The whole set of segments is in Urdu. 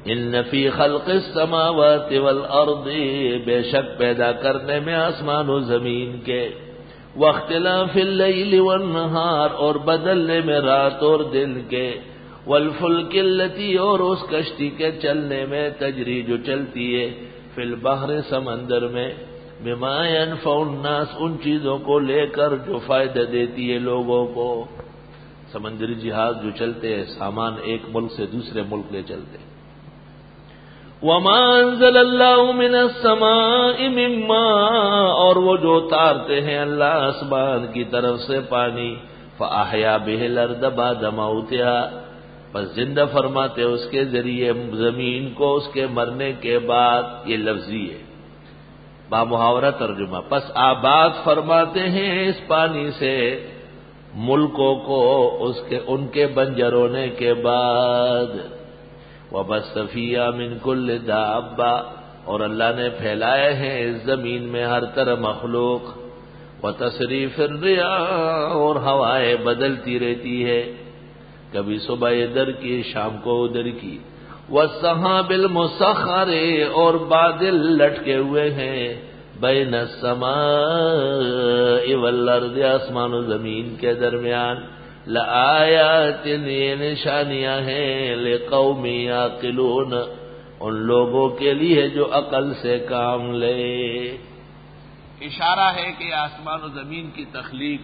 ان فی خلق السماوات والارض، بے شک پیدا کرنے میں آسمان و زمین کے، واختلاف اللیل والنہار، اور بدلنے میں رات اور دن کے، والفلک التی، اور اس کشتی کے چلنے میں، تجری جو چلتی ہے، فی البحر سمندر میں، بما ينفع الناس، ان چیزوں کو لے کر جو فائدہ دیتی ہے لوگوں کو۔ سمندری جہاز جو چلتے ہیں، سامان ایک ملک سے دوسرے ملک لے چلتے ہیں۔ وما انزل اللہ من السماء من ماء، اور وہ جو اتارتے ہیں اللہ آسمان کی طرف سے پانی، فاحیا به الارض بعد موتها، بس زندہ فرماتے اس کے ذریعے زمین کو اس کے مرنے کے بعد۔ یہ لفظی ہے، با محاورہ ترجمہ، پس آباد فرماتے ہیں اس پانی سے ملکوں کو ان کے بنجر ہونے کے بعد۔ وَبَثَّ فِيهَا مِن كُلِّ دَابَّةٍ، اور اللہ نے پھیلائے ہیں اس زمین میں ہر طرح مخلوق۔ وَتَصْرِيفِ الرِّيَاحِ، اور ہوائیں بدلتی رہتی ہے، کبھی صبح ادھر کی شام کو ادھر کی۔ وَالسَّحَابِ الْمُسَخَّرِ، اور بادل لٹکے ہوئے ہیں، بین السماء والارض، آسمان و زمین کے درمیان، لآیات، یہ نشانیاں ہیں، لقوم یعقلون، ان لوگوں کے لیے جو عقل سے کام لے۔ اشارہ ہے کہ آسمان و زمین کی تخلیق،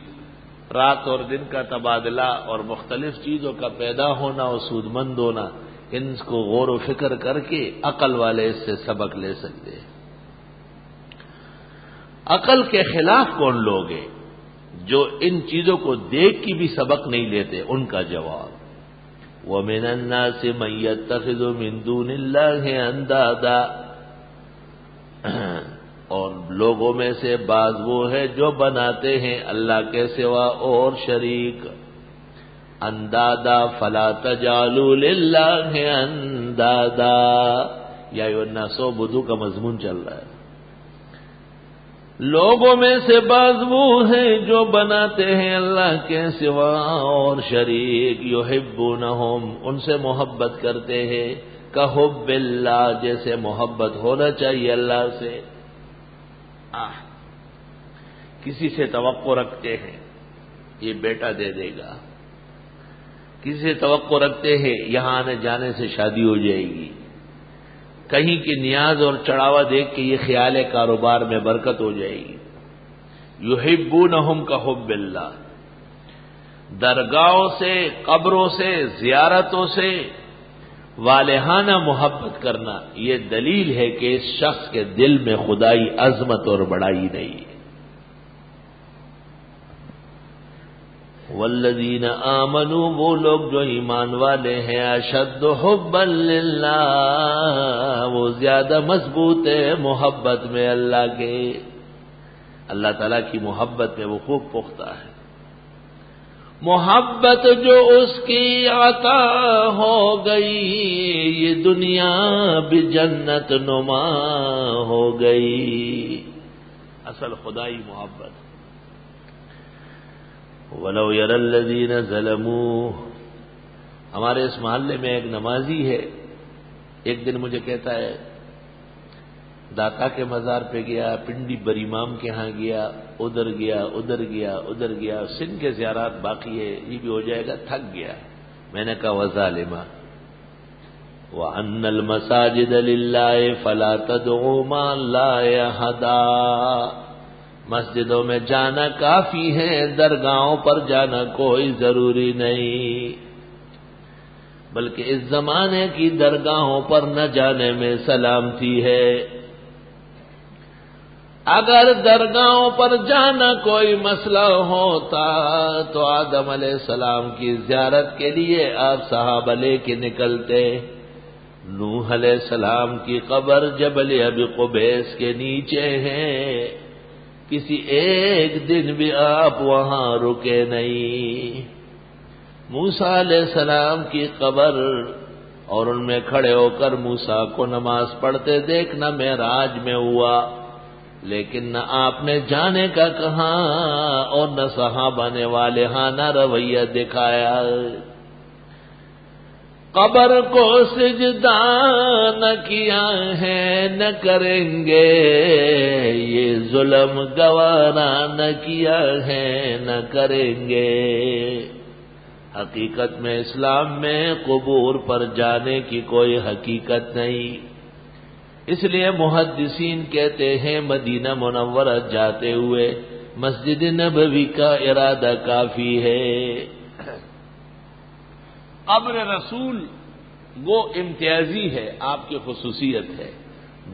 رات اور دن کا تبادلہ، اور مختلف چیزوں کا پیدا ہونا اور سودمند ہونا، ان کو غور و فکر کر کے عقل والے اس سے سبق لے سکتے ہیں۔ عقل کے خلاف کون لوگ ہیں جو ان چیزوں کو دیکھ کے بھی سبق نہیں لیتے؟ ان کا جواب، وَمِنَ النَّاسِ مَن يَتَّخِذُ مِن دُونِ اللَّهِ أَندَادًا، اور لوگوں میں سے بعض وہ ہے جو بناتے ہیں اللہ کے سوا اور شریک۔ اندادا فلا تجعلوا للہ اندادا، یا ایھا الناس اعبدوا کا مضمون چل رہا ہے۔ لوگوں میں سے بعض وہ ہیں جو بناتے ہیں اللہ کے سوا اور شریک، یحبونہم، ان سے محبت کرتے ہیں، کحب اللہ، جیسے محبت ہونا چاہیے اللہ سے۔ کسی سے توقع رکھتے ہیں یہ بیٹا دے دے گا، کسی سے توقع رکھتے ہیں یہاں آنے جانے سے شادی ہو جائے گی، کہیں کی نیاز اور چڑھاوا دیکھ کے یہ خیال ہے کاروبار میں برکت ہو جائے گی۔ یحبونہم کحب اللہ، درگاہوں سے، قبروں سے، زیارتوں سے والہانہ محبت کرنا، یہ دلیل ہے کہ اس شخص کے دل میں خدائی عظمت اور بڑائی نہیں ہے۔ والذین آمنوا، وہ لوگ جو ایمان والے ہیں، اشد حبا للہ، وہ زیادہ مضبوط ہے محبت میں اللہ کے، اللہ تعالیٰ کی محبت میں وہ خوب پختہ ہے۔ محبت جو اس کی عطا ہو گئی، یہ دنیا بھی جنت نما ہو گئی، اصل خدائی محبت۔ وَلَوْ يَرَى الَّذِينَ ظَلَمُوا، ہمارے اس محلے میں ایک نمازی ہے، ایک دن مجھے کہتا ہے داتا کے مزار پہ گیا، پنڈی برامام کے ہاں گیا، ادھر گیا، ادھر گیا، ادھر گیا، سندھ کے زیارات باقی ہے، یہ بھی ہو جائے گا، تھک گیا۔ میں نے کہا وظالما وَأَنَّ الْمَسَاجِدَ لِلَّهِ فَلَا تَدْعُوا مَعَ اللَّهِ أَحَدًا، مسجدوں میں جانا کافی ہے، درگاہوں پر جانا کوئی ضروری نہیں، بلکہ اس زمانے کی درگاہوں پر نہ جانے میں سلامتی ہے۔ اگر درگاہوں پر جانا کوئی مسئلہ ہوتا تو آدم علیہ السلام کی زیارت کے لیے آپ صحابہ لے کے نکلتے۔ نوح علیہ السلام کی قبر جبل ابی قبیس کے نیچے ہے، کسی ایک دن بھی آپ وہاں رکے نہیں۔ موسیٰ علیہ السلام کی قبر اور ان میں کھڑے ہو کر موسیٰ کو نماز پڑھتے دیکھنا معراج میں ہوا، لیکن نہ آپ نے جانے کا کہا اور نہ صحابہ نے والہانہ رویہ دکھایا۔ قبر کو سجدہ نہ کیا ہے نہ کریں گے، یہ ظلم گوارا نہ کیا ہے نہ کریں گے۔ حقیقت میں اسلام میں قبور پر جانے کی کوئی حقیقت نہیں، اس لیے محدثین کہتے ہیں مدینہ منورہ جاتے ہوئے مسجد نبوی کا ارادہ کافی ہے۔ قبر رسول وہ امتیازی ہے، آپ کی خصوصیت ہے۔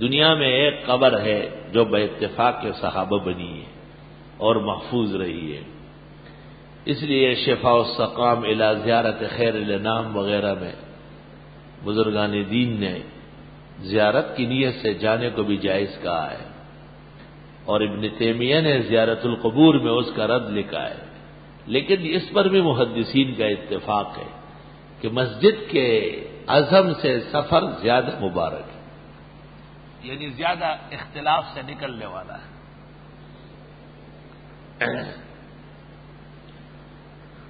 دنیا میں ایک قبر ہے جو بے اتفاق کے صحابہ بنی ہے اور محفوظ رہی ہے، اس لیے شفاء السقام الی زیارت خیر الانام وغیرہ میں بزرگان دین نے زیارت کی نیت سے جانے کو بھی جائز کہا ہے، اور ابن تیمیہ نے زیارت القبور میں اس کا رد لکھا ہے، لیکن اس پر بھی محدثین کا اتفاق ہے کہ مسجد کے عزم سے سفر زیادہ مبارک ہے، یعنی زیادہ اختلاف سے نکلنے والا ہے۔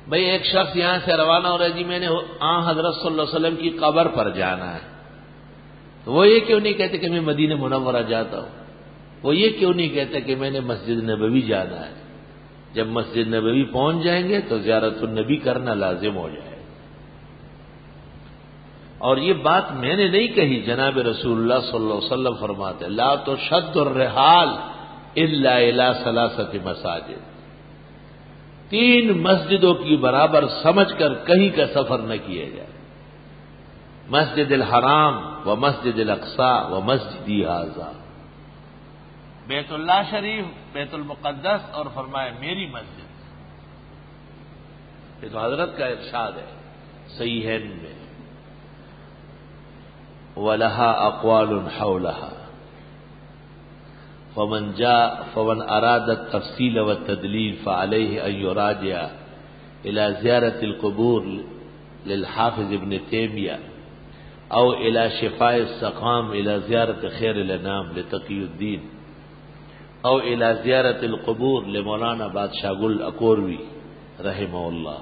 بھئی ایک شخص یہاں سے روانہ ہو رہا ہے، جی میں نے حضرت صلی اللہ علیہ وسلم کی قبر پر جانا ہے، تو وہ یہ کیوں نہیں کہتے کہ میں مدینہ منورہ جاتا ہوں؟ وہ یہ کیوں نہیں کہتے کہ میں نے مسجد نبوی جانا ہے؟ جب مسجد نبوی پہنچ جائیں گے تو زیارت النبی کرنا لازم ہو جائے۔ اور یہ بات میں نے نہیں کہی، جناب رسول اللہ صلی اللہ علیہ وسلم فرماتے لا تشد الرحال الا الى ثلاثه مساجد، 3 مسجدوں کی برابر سمجھ کر کہیں کا سفر نہ کیا جائے، مسجد الحرام و مسجد الاقصی و مسجدی ھذا، بیت اللہ شریف، بیت المقدس، اور فرمایا میری مسجد۔ یہ تو حضرت کا ارشاد ہے صحیحین میں۔ وَلَهَا أَقْوَالٌ حَوْلَهَا فمن أراد التفصيل والتدليل فعليه أن يراجع إلى زيارة القبور للحافظ ابن تيمية أو إلى شفاء السقام إلى زيارة خير الأنام لتقي الدين أو إلى زيارة القبور لمولانا بادشاہ گل اکوروی رحمہ اللہ۔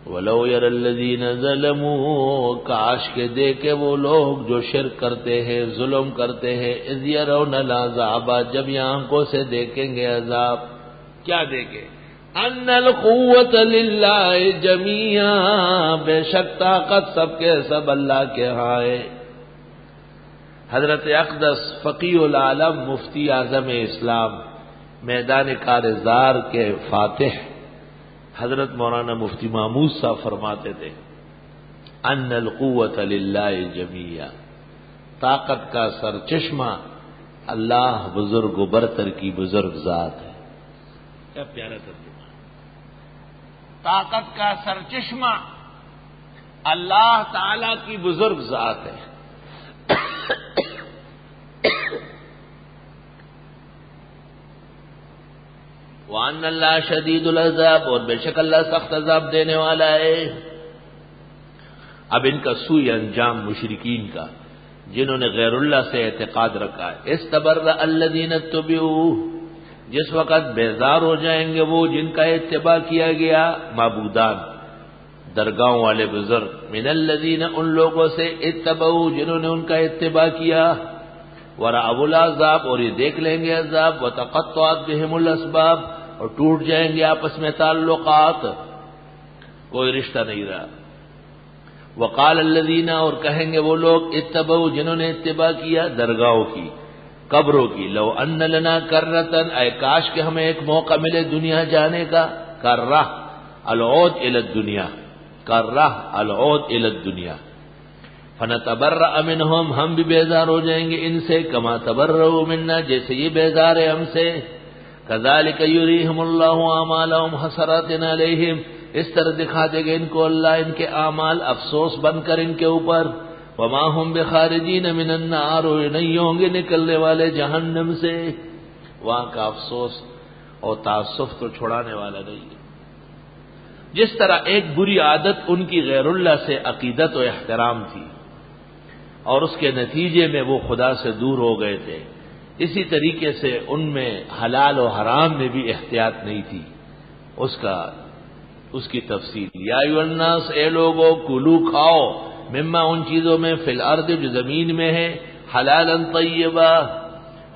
وَلَوْ يَرَى الَّذِينَ ظَلَمُوا، کاش کے دیکھے وہ لوگ جو شرک کرتے ہیں، ظلم کرتے ہیں، اذ يَرَوْنَ الْعَذَابَ، جب یہ آنکھوں سے دیکھیں گے عذاب، کیا دیکھیں؟ أَنَّ الْقُوَّةَ لِلَّهِ جَمِيعًا، بے شک طاقت سب کے سب اللہ کے ہاں ہے۔ حضرت اقدس فقیہ العالم مفتی اعظم اسلام میدان کارزار کے فاتح حضرت مولانا مفتی محمود صاحب فرماتے تھے ان القوت للہ جمیعا، طاقت کا سرچشمہ اللہ بزرگ و برتر کی بزرگ ذات ہے۔ کیا پیارا ترجمہ، طاقت کا سرچشمہ اللہ تعالی کی بزرگ ذات ہے۔ وَأَنَّ اللَّهَ شَدِيدُ الْعَذَابِ، اور بے شک اللہ سخت عذاب دینے والا ہے۔ اب ان کا سوء انجام مشرکین کا جنہوں نے غیر اللہ سے اعتقاد رکھا ہے۔ اِسْتَبَرَّأَ الَّذِينَ اتُّبِعُوا، جس وقت بیزار ہو جائیں گے وہ جن کا اتباع کیا گیا، معبودان درگاہوں والے بزرگ، من الذین، ان لوگوں سے، اتبعوا جنہوں نے ان کا اتباع کیا، وَرَأَوُا الْعَذَابَ، اور یہ دیکھ لیں گے عذاب، وَتَقَطَّعَتْ بِهِمُ الْأَسْبَابُ، اور ٹوٹ جائیں گے آپس میں تعلقات، کوئی رشتہ نہیں رہا۔ وقال الذین، اور کہیں گے وہ لوگ، اتبعوا جنہوں نے اتباع کیا درگاہوں کی، قبروں کی، لو ان لنا کرۃ، اے کاش کہ ہمیں ایک موقع ملے دنیا جانے کا، کرہ العود الی الدنیا، کرہ العود الی الدنیا، فنتبرأ منہم، ہم بھی بیزار ہو جائیں گے ان سے، کما تبرؤوا منا، جیسے یہ بیزار ہے ہم سے، کذالک یریہم اللہ اعمالہم حسرات علیہم، اس طرح دکھا دے گا ان کو اللہ ان کے اعمال افسوس بن کر ان کے اوپر، وما ہم بخارجین من النار، نہیں ہوں گے نکلنے والے جہنم سے۔ وہاں کا افسوس اور تاسف تو چھڑانے والا نہیں ہے۔ جس طرح ایک بری عادت ان کی غیر اللہ سے عقیدت و احترام تھی اور اس کے نتیجے میں وہ خدا سے دور ہو گئے تھے، اسی طریقے سے ان میں حلال و حرام میں بھی احتیاط نہیں تھی، اس کی تفصیل، یا ایھا الناس، اے لوگو، کلو کھاؤ، مما ان چیزوں میں، فی الارض جو زمین میں ہے، حلالا طیبا،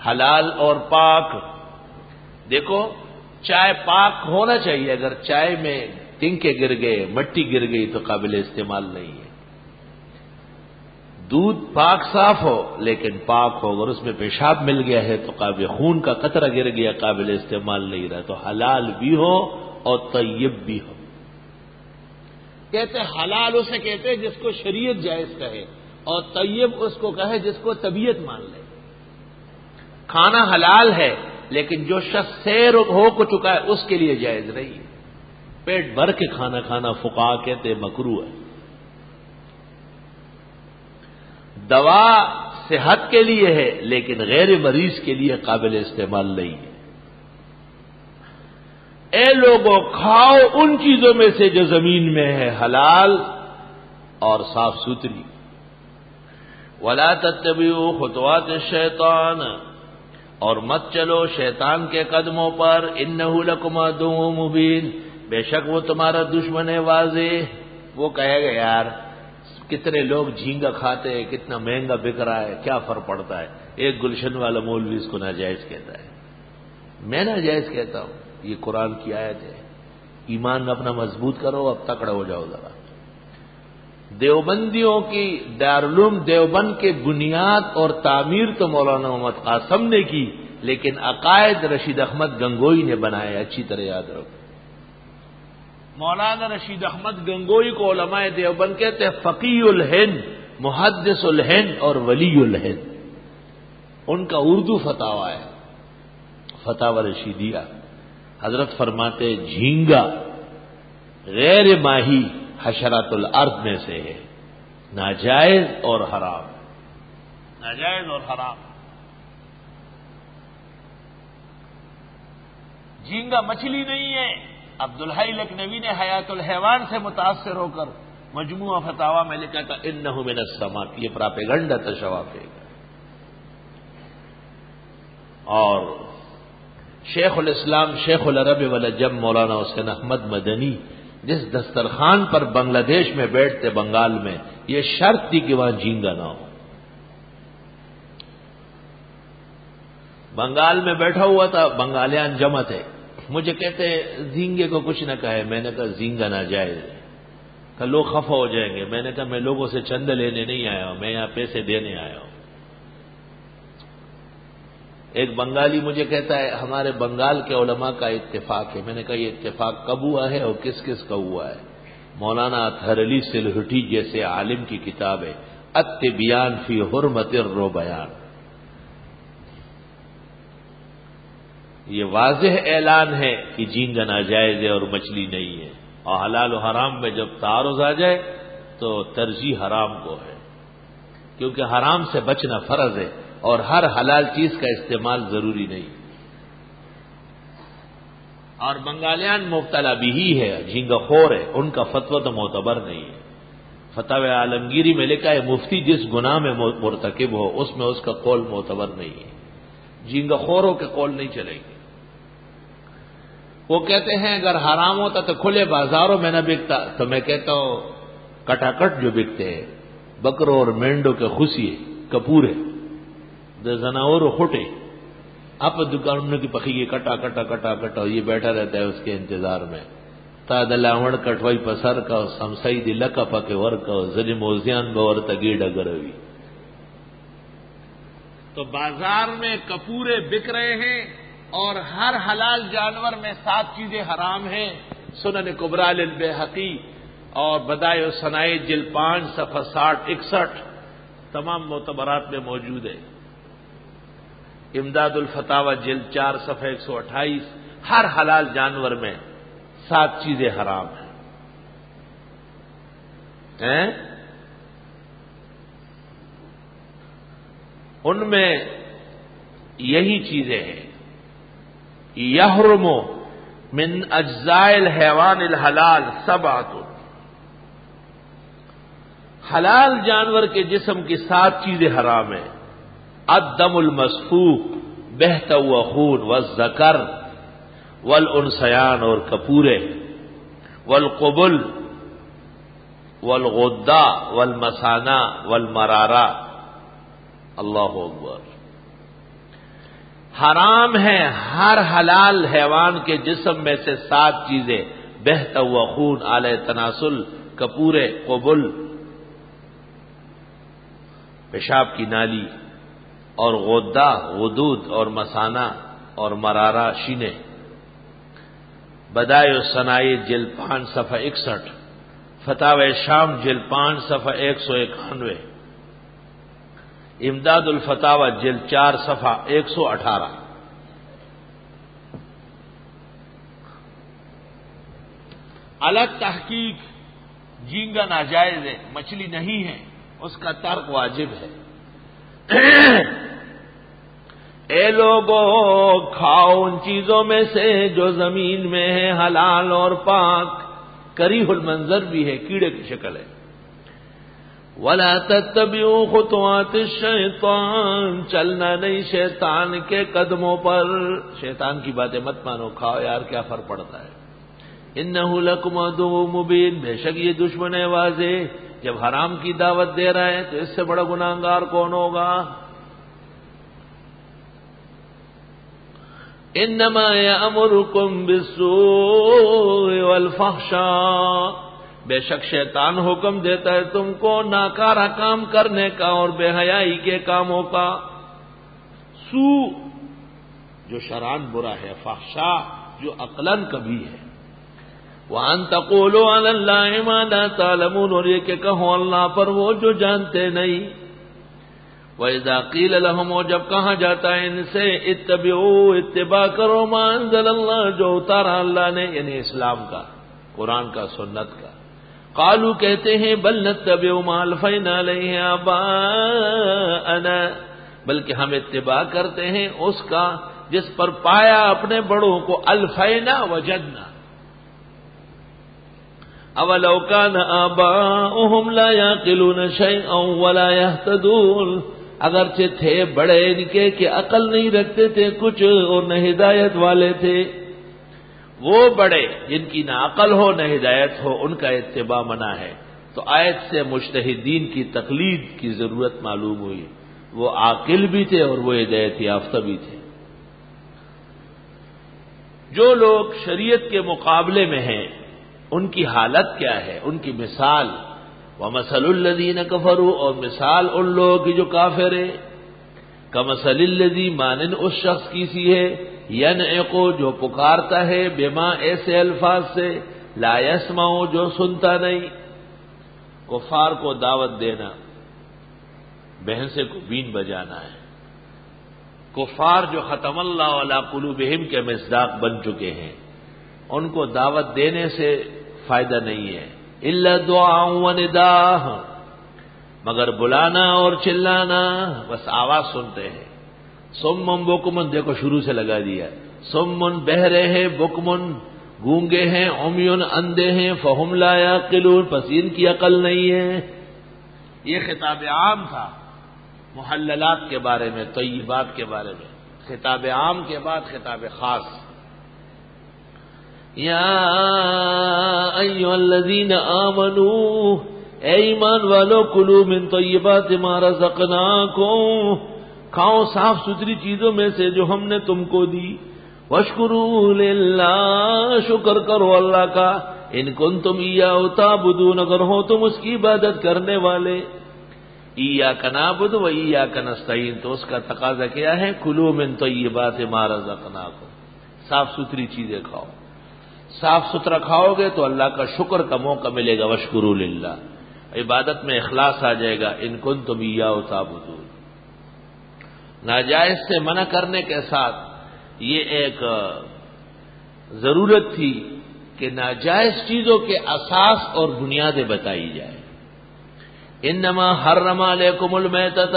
حلال اور پاک۔ دیکھو چائے پاک ہونا چاہیے، اگر چائے میں تنکے گر گئے، مٹی گر گئی تو قابل استعمال نہیں ہے۔ دودھ پاک صاف ہو لیکن پاک ہو، اگر اس میں پیشاب مل گیا ہے تو قابل، خون کا قطرہ گر گیا، قابل استعمال نہیں رہا۔ تو حلال بھی ہو اور طیب بھی ہو۔ کہتے حلال اسے کہتے جس کو شریعت جائز کہے، اور طیب اس کو کہے جس کو طبیعت مان لے۔ کھانا حلال ہے لیکن جو شخص سیر ہو کو چکا ہے اس کے لیے جائز نہیں ہے۔ پیٹ بھر کے کھانا کھانا فقہا کہتے مکروہ ہے۔ دوا صحت کے لیے ہے لیکن غیر مریض کے لیے قابل استعمال نہیں ہے۔ اے لوگوں، کھاؤ ان چیزوں میں سے جو زمین میں ہے، حلال اور صاف ستھری۔ ولا تتبعوا خطوات الشیطان، اور مت چلو شیطان کے قدموں پر، انہ لکم عدو مبین، بے شک وہ تمہارا دشمن ہے واضح۔ وہ کہے گا یار کتنے لوگ جھینگا کھاتے ہیں، کتنا مہنگا بک رہا ہے، کیا فرق پڑتا ہے؟ ایک گلشن والا مولوی اس کو ناجائز کہتا ہے، میں ناجائز کہتا ہوں۔ یہ قرآن کی آیت ہے۔ ایمان اپنا مضبوط کرو، اب تکڑا ہو جاؤ ذرا۔ دیوبندیوں کی دارالعلوم دیوبند کے بنیاد اور تعمیر تو مولانا محمد قاسم نے کی، لیکن عقائد رشید احمد گنگوئی نے بنائے، اچھی طرح یاد رکھو۔ مولانا رشید احمد گنگوئی کو علماء دیوبند کہتے ہیں فقیہ الہند، محدث الہند اور ولی الہند۔ ان کا اردو فتاوی ہے، فتاوی رشیدیہ۔ حضرت فرماتے جھینگا غیر ماہی حشرات الارض میں سے ہے، ناجائز اور حرام، ناجائز اور حرام۔ جھینگا مچھلی نہیں ہے۔ عبدالحی لکھنوی نے حیات الحیوان سے متاثر ہو کر مجموعہ فتاوی میں لکھا تھا انہ من السماء، یہ پراپیگنڈا تشوافے کا۔ اور شیخ الاسلام شیخ العرب والعجم مولانا حسین احمد مدنی جس دسترخوان پر بنگلہ دیش میں بیٹھتے بنگال میں، یہ شرط تھی کہ وہاں جھینگا نہ ہو۔ بنگال میں بیٹھا ہوا تھا، بنگالیان جمع تھے، مجھے کہتے زینگے کو کچھ نہ کہے۔ میں نے کہا زینگا ناجائز ہے، کہ لوگ خفا ہو جائیں گے۔ میں نے کہا میں لوگوں سے چندہ لینے نہیں آیا ہوں، میں یہاں پیسے دینے آیا ہوں۔ ایک بنگالی مجھے کہتا ہے ہمارے بنگال کے علماء کا اتفاق ہے۔ میں نے کہا یہ اتفاق کب ہوا ہے اور کس کس کا ہوا ہے؟ مولانا اطہر علی سلہٹی جیسے عالم کی کتاب ہے التبیان فی حرمت الربیان۔ یہ واضح اعلان ہے کہ جھینگا ناجائز ہے اور مچھلی نہیں ہے، اور حلال و حرام میں جب تعارض آ جائے تو ترجیح حرام کو ہے، کیونکہ حرام سے بچنا فرض ہے اور ہر حلال چیز کا استعمال ضروری نہیں۔ اور بنگالیان مبتلا بھی ہی ہے، جھینگا خور ہے، ان کا فتویٰ تو معتبر نہیں ہے۔ فتاوی عالمگیری میں لکھا ہے مفتی جس گناہ میں مرتکب ہو اس میں اس کا قول معتبر نہیں ہے، جھینگا خوروں کے قول نہیں چلے گی۔ وہ کہتے ہیں اگر حرام ہوتا تو کھلے بازاروں میں نہ بکتا، تو میں کہتا ہوں کٹاکٹ جو بکتے ہیں بکروں اور مینڈوں کے خوشیے کپورے زناور کھٹے آپ دکانوں کی پخی کٹا کٹا کٹا کٹا، یہ بیٹھا رہتا ہے اس کے انتظار میں۔ تا دلاوڑ کٹوائی پسر کا سمسائی دی لکا پکے ور کا زنی موزیان بور تگی ڈگروی۔ تو بازار میں کپورے بک رہے ہیں اور ہر حلال جانور میں 7 چیزیں حرام ہیں۔ سنن کبریٰ للبیہقی اور بدائع الصنائع جلد 5 صفحہ 60-61 تمام معتبرات میں موجود ہے۔ امداد الفتاوی جلد 4 صفحہ 128، ہر حلال جانور میں 7 چیزیں حرام ہیں۔ ان میں یہی چیزیں ہیں یحرم من اجزاء الحیوان الحلال 7، حلال جانور کے جسم کی 7 چیزیں حرام ہیں۔ الدم المسفوح، بہتا ہوا خون، والذکر والانسیان اور کپورے، والقبل والغدہ والمسانہ والمرارہ۔ اللہ اکبر۔ حرام ہے ہر حلال حیوان کے جسم میں سے 7 چیزیں: بہتا ہوا خون، آلہ تناسل، کپورے، قبل پیشاب کی نالی، اور غدہ غدود، اور مسانہ اور مرارہ شینے۔ بدائع الصنائع جلد 5 صفحہ 61، فتاوی شام جلد 5 صفحہ 191، امداد الفتاوی جلد 4 صفحہ 118۔ الگ تحقیق جھینگا ناجائز ہے، مچھلی نہیں ہے، اس کا ترک واجب ہے۔ اے لوگو، کھاؤ ان چیزوں میں سے جو زمین میں ہے، حلال اور پاک، کریہ المنظر بھی ہے، کیڑے کی شکل ہے۔ وَلَا تَتَّبِعُوا خُطُوَاتِ الشَّيْطَانِ، چلنا نہیں شیطان کے قدموں پر، شیطان کی باتیں مت مانو، کھاؤ یار کیا فرق پڑتا ہے۔ إِنَّهُ لَكُمْ عَدُوٌّ مُبِينٌ، بے شک یہ دشمن ہے واضح۔ جب حرام کی دعوت دے رہا ہے تو اس سے بڑا گناہگار کون ہوگا؟ انما یامرکم بالسوء والفحشاء، بے شک شیطان حکم دیتا ہے تم کو ناکارہ کام کرنے کا اور بے حیائی کے کاموں کا۔ سوء جو شرعاً برا ہے، فحشاء جو عقلاً کبھی ہے۔ وَأَن تَقُولُوا عَلَى اللَّهِ مَا لَا تَعْلَمُونَ، اور یہ کہ کہو اللہ پر وہ جو جانتے نہیں۔ وَإِذَا قِيلَ لَهُمْ، اور جب کہا جاتا ہے ان سے اتبعوا، اتباع کرو ما انزل اللہ، جو اتارا اللہ نے، یعنی اسلام کا، قرآن کا، سنت کا۔ قالوا، کہتے ہیں بل نتبع ما الفینا علیہ آباءنا، بلکہ ہم اتباع کرتے ہیں اس کا جس پر پایا اپنے بڑوں کو، الفینا وجدنا۔ اولو کان آباؤہم لا یعقلون شیئا ولا یہتدون، اگرچہ تھے بڑے ان کے کہ عقل نہیں رکھتے تھے کچھ اور نہ ہدایت والے تھے۔ وہ بڑے جن کی نہ عقل ہو نہ ہدایت ہو، ان کا اتباع منع ہے۔ تو آیت سے مجتہدین کی تقلید کی ضرورت معلوم ہوئی، وہ عاقل بھی تھے اور وہ ہدایت یافتہ بھی تھے۔ جو لوگ شریعت کے مقابلے میں ہیں ان کی حالت کیا ہے، ان کی مثال، وَمَثَلُ الَّذِينَ كَفَرُوا، اور مثال ان لوگوں کی جو کافر ہیں، كَمَثَلِ الَّذِي، مانند اس شخص کی سی ہے، يَنْعِقُ جو پکارتا ہے، بما ایسے الفاظ سے، لا يسمع جو سنتا نہیں۔ کفار کو دعوت دینا، بھینسے کو بین بجانا ہے۔ کفار جو ختم اللہ علی قلوبہم کے مصداق بن چکے ہیں، ان کو دعوت دینے سے فائدہ نہیں ہے، الا دعاء و نداء، مگر بلانا اور چلانا، بس آواز سنتے ہیں۔ صم بکم، دیکھو شروع سے لگا دیا، صم بہرے ہیں، بکم گونگے ہیں، عمیٌ اندھے ہیں، فہم لا یعقلون، پس ان کی عقل نہیں ہے۔ یہ خطاب عام تھا محللات کے بارے میں، طیبات کے بارے میں، خطاب عام کے بعد خطاب خاص۔ یا ایھا الذین آمنوا، اے ایمان والو، کلوا من طیبات ما رزقناکم، کھاؤ صاف ستھری چیزوں میں سے جو ہم نے تم کو دی، واشکروا للہ، شکر کرو اللہ کا، ان کنتم ایاہ تعبدون، اگر ہو تم اس کی عبادت کرنے والے۔ ایاک نعبد و ایاک نستعین، تو اس کا تقاضا کیا ہے، کلوا من طیبات ما رزقناکم، صاف ستھری چیزیں کھاؤ۔ صاف ستھرا کھاؤ گے تو اللہ کا شکر کا موقع ملے گا، واشکروا للہ، عبادت میں اخلاص آ جائے گا، ان کنتم ایاہ تعبدون۔ ناجائز سے منع کرنے کے ساتھ یہ ایک ضرورت تھی کہ ناجائز چیزوں کے اساس اور بنیادیں بتائی جائیں۔ انما حرم علیکم المیتۃ،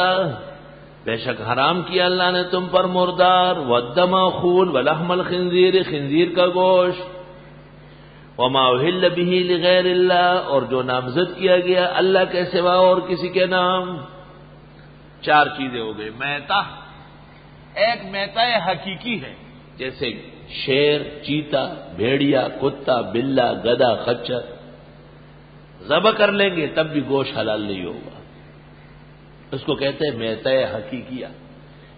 بے شک حرام کیا اللہ نے تم پر مردار، والدم خون، ولحم الخنزیر، خنزیر کا گوشت، وما اہل بہ لغیر اللہ، اور جو نامزد کیا گیا اللہ کے سوا اور کسی کے نام۔ 4 چیزیں ہو گئی۔ میتہ، ایک میتہ حقیقی ہے، جیسے شیر، چیتا، بھیڑیا، کتا، بلا، گدھا، خچر ذبح کر لیں گے تب بھی گوشت حلال نہیں ہوگا. اس کو کہتے ہیں میتہ حقیقیہ.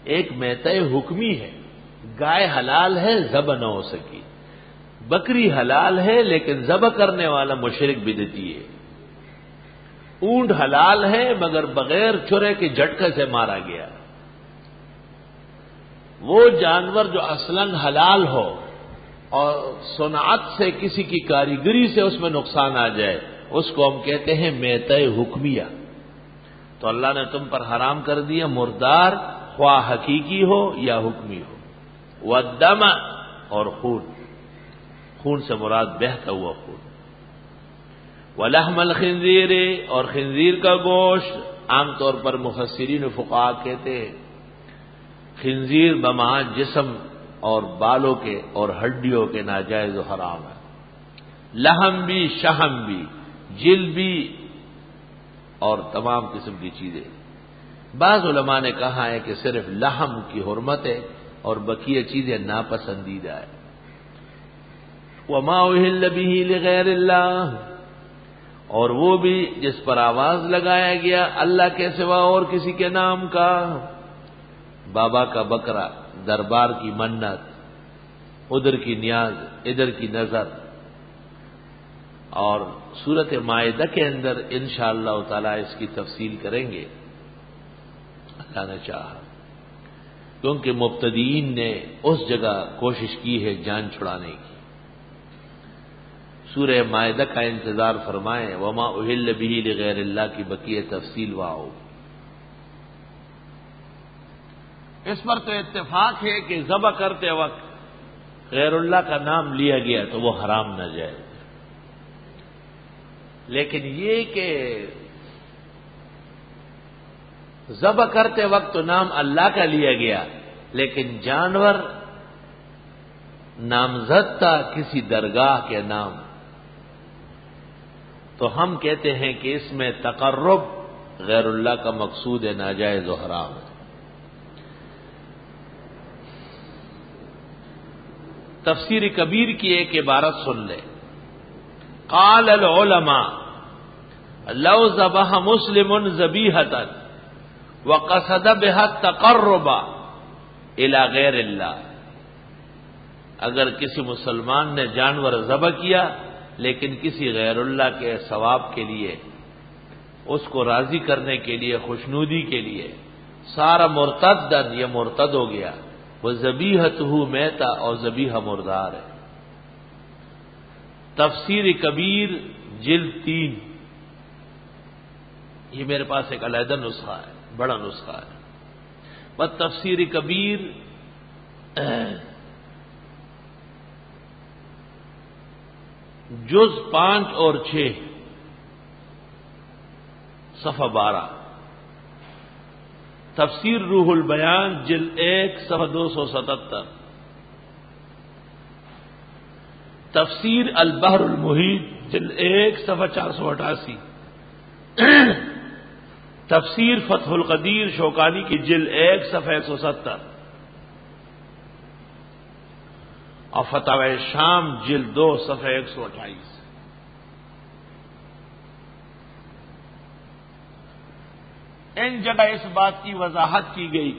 ایک میتہ حکمی ہے، گائے حلال ہے ذبح نہ ہو سکی، بکری حلال ہے لیکن ذبح کرنے والا مشرک بدعتی ہے. اونٹ حلال ہے مگر بغیر چھرے کے جھٹکے سے مارا گیا. وہ جانور جو اصلاً حلال ہو اور صنعت سے کسی کی کاریگری سے اس میں نقصان آ جائے اس کو ہم کہتے ہیں میتہ حکمیہ. تو اللہ نے تم پر حرام کر دیا مردار، خواہ حقیقی ہو یا حکمی ہو. والدم، اور خون، خون سے مراد بہتا ہوا خون. ولحم الخنزیر، اور خنزیر کا گوشت. عام طور پر مفسرین و فقہاء کہتے ہیں خنزیر بمعنی جسم اور بالوں کے اور ہڈیوں کے ناجائز و حرام ہے. لحم بھی، شہم بھی، جلد بھی اور تمام قسم کی چیزیں. بعض علماء نے کہا ہے کہ صرف لحم کی حرمت ہے اور بقیہ چیزیں ناپسندیدہ ہے. وما اہل بہ لغیر اللہ، اور وہ بھی جس پر آواز لگایا گیا اللہ کے سوا اور کسی کے نام کا. بابا کا بکرا، دربار کی منت، ادھر کی نیاز، ادھر کی نظر. اور سورۃ مائدہ کے اندر انشاءاللہ تعالی اس کی تفصیل کریں گے اللہ نے چاہا، کیونکہ مبتدئین نے اس جگہ کوشش کی ہے جان چھڑانے کی. سورہ مائدہ کا انتظار فرمائیں. وما اہل بہ لغیر اللہ کی بقیہ تفصیل واؤ. اس پر تو اتفاق ہے کہ ذبح کرتے وقت غیر اللہ کا نام لیا گیا تو وہ حرام نہ جائے. لیکن یہ کہ ذبح کرتے وقت تو نام اللہ کا لیا گیا لیکن جانور نامزد تھا کسی درگاہ کے نام، تو ہم کہتے ہیں کہ اس میں تقرب غیر اللہ کا مقصود ہے، ناجائز و حرام ہے. تفسیر کبیر کی ایک عبارت سن لے. قال العلماء لو ذبح مسلم ذبیحۃ وقصد بها التقرب الی غیر اللہ، اگر کسی مسلمان نے جانور ذبح کیا لیکن کسی غیر اللہ کے ثواب کے لیے، اس کو راضی کرنے کے لیے، خوشنودی کے لیے، سارا مرتدن، یہ مرتد ہو گیا. وہ ذبیحتہ میتہ، اور ذبیحہ مردار ہے. تفسیر کبیر جلد 3، یہ میرے پاس ایک علیحدہ نسخہ ہے، بڑا نسخہ ہے. بس تفسیر کبیر جز 5 اور 6 صفحہ 12. تفسیر روح البیان جلد 1 صفحہ 277. تفسیر البحر المحیط جلد 1 صفحہ 488. تفسیر فتح القدیر شوکانی کی جلد 1 صفحہ 170 اور فتاوی شام جلد 2 صفحہ 128. ان جگہ اس بات کی وضاحت کی گئی.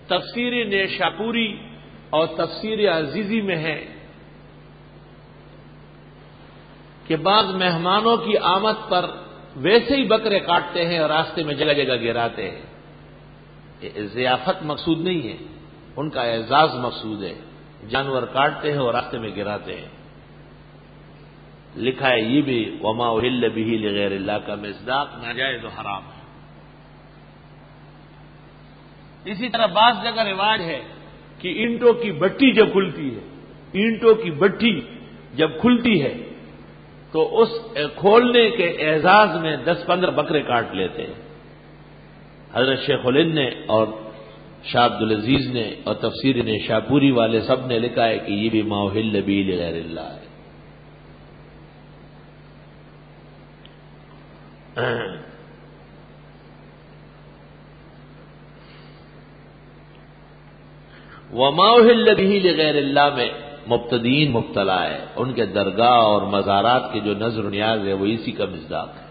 تفسیر نیشاپوری اور تفسیر عزیزی میں ہے کہ بعض مہمانوں کی آمد پر ویسے ہی بکرے کاٹتے ہیں اور راستے میں جگہ جگہ گراتے ہیں. یہ ضیافت مقصود نہیں ہے، ان کا اعزاز مقصود ہے. جانور کاٹتے ہیں اور راستے میں گراتے ہیں. لکھا ہے یہ بھی وما اہل بہ لغیر اللہ کا مصداق ناجائز و حرام ہے. اسی طرح بعض جگہ رواج ہے کہ اینٹوں کی بھٹی جب کھلتی ہے، اینٹوں کی بھٹی جب کھلتی ہے تو اس کھولنے کے اعزاز میں 10-15 بکرے کاٹ لیتے ہیں. حضرت شیخ الہند نے اور شاہ عبدالعزیز نے اور تفسیر نے شاپوری والے سب نے لکھا ہے کہ یہ بھی ما اہل بہ لغیر اللہ ہے. وما اہل بہ لغیر اللہ میں مبتدئین مبتلا ہے، ان کے درگاہ اور مزارات کے جو نظر و نیاز ہے وہ اسی کا مصداق ہے۔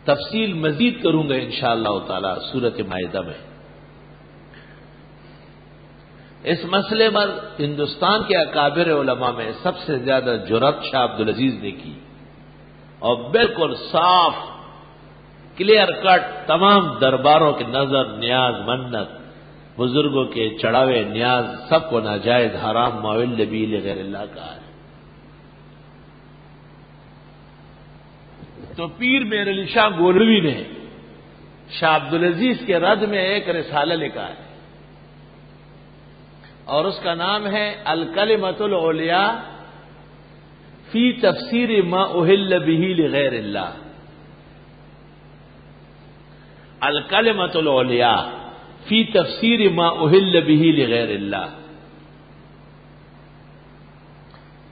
تفصیل مزید کروں گا انشاءاللہ تعالی سورۃ مائدہ میں۔ اس مسئلے پر ہندوستان کے اکابر علماء میں سب سے زیادہ جرأت شاہ عبدالعزیز نے کی، اور بالکل صاف کلیئر کٹ تمام درباروں کے نظر نیاز منت بزرگوں کے چڑھاوے نیاز سب کو ناجائز حرام معول بھی لغیر اللہ کہا ہے۔ تو پیر میر علی شاہ گولوی نے شاہ عبدالعزیز کے رد میں ایک رسالہ لکھا ہے، اور اس کا نام ہے الکلمۃ العلیاء فی تفسیر ما اہل بہ لغیر اللہ۔ الکلمۃ العلیاء فی تفسیر ما اہل بہ لغیر اللہ۔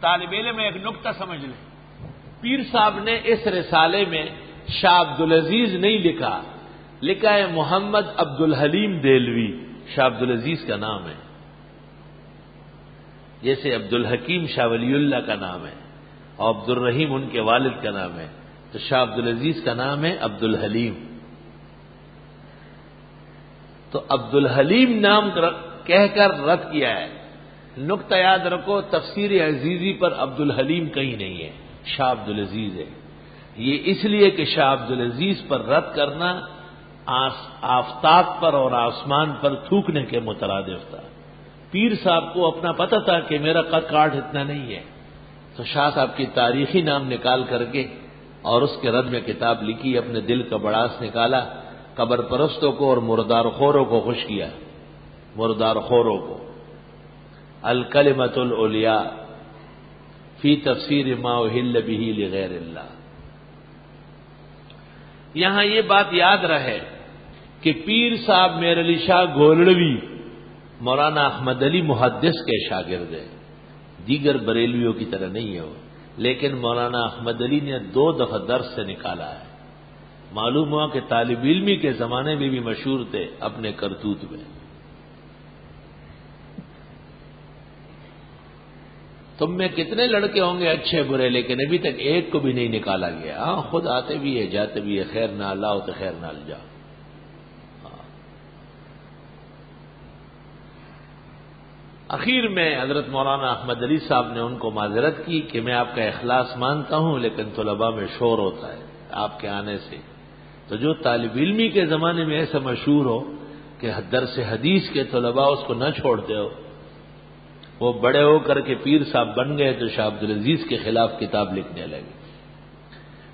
طالب علم ایک نقطہ سمجھ لیں، پیر صاحب نے اس رسالے میں شاہ عبدالعزیز نہیں لکھا ہے محمد عبد الحلیم دہلوی، شاہ عبدالعزیز کا نام ہے، جیسے عبد الحکیم شاہ ولی اللہ کا نام ہے اور عبد الرحیم ان کے والد کا نام ہے، تو شاہ عبدالعزیز کا نام ہے عبد الحلیم۔ تو عبد الحلیم نام کہہ کر رد کیا ہے۔ نقطہ یاد رکھو، تفسیر عزیزی پر عبد الحلیم کہیں نہیں ہے، شاہ عبدالعزیز ہے۔ یہ اس لیے کہ شاہ عبدالعزیز پر رد کرنا آفتاب پر اور آسمان پر تھوکنے کے مترادف تھا۔ پیر صاحب کو اپنا پتہ تھا کہ میرا قد کاٹ اتنا نہیں ہے، تو شاہ صاحب کی تاریخی نام نکال کر کے اور اس کے رد میں کتاب لکھی، اپنے دل کا بڑاس نکالا، قبر پرستوں کو اور مردار خوروں کو خوش کیا، مردار خوروں کو۔ الکلمۃ العلیاء فی تفسیر ما اہل بہ لغیر اللہ۔ یہاں یہ بات یاد رہے کہ پیر صاحب میر علی شاہ گولڑوی مولانا احمد علی محدث کے شاگرد ہیں، دیگر بریلویوں کی طرح نہیں ہے وہ، لیکن مولانا احمد علی نے 2 دفعہ درس سے نکالا ہے۔ معلوم ہوا کہ طالب علمی کے زمانے میں بھی مشہور تھے اپنے کرتوت میں۔ تم میں کتنے لڑکے ہوں گے اچھے برے، لیکن ابھی تک ایک کو بھی نہیں نکالا گیا۔ ہاں خود آتے بھی ہے جاتے بھی ہے، خیر نہ اللہ تو خیر نہ جا۔ اخیر میں حضرت مولانا احمد علی صاحب نے ان کو معذرت کی کہ میں آپ کا اخلاص مانتا ہوں، لیکن طلباء میں شور ہوتا ہے آپ کے آنے سے۔ تو جو طالب علمی کے زمانے میں ایسا مشہور ہو کہ درس حدیث کے طلباء اس کو نہ چھوڑتے ہو، وہ بڑے ہو کر کے پیر صاحب بن گئے تو شاہ عبدالعزیز کے خلاف کتاب لکھنے لگے،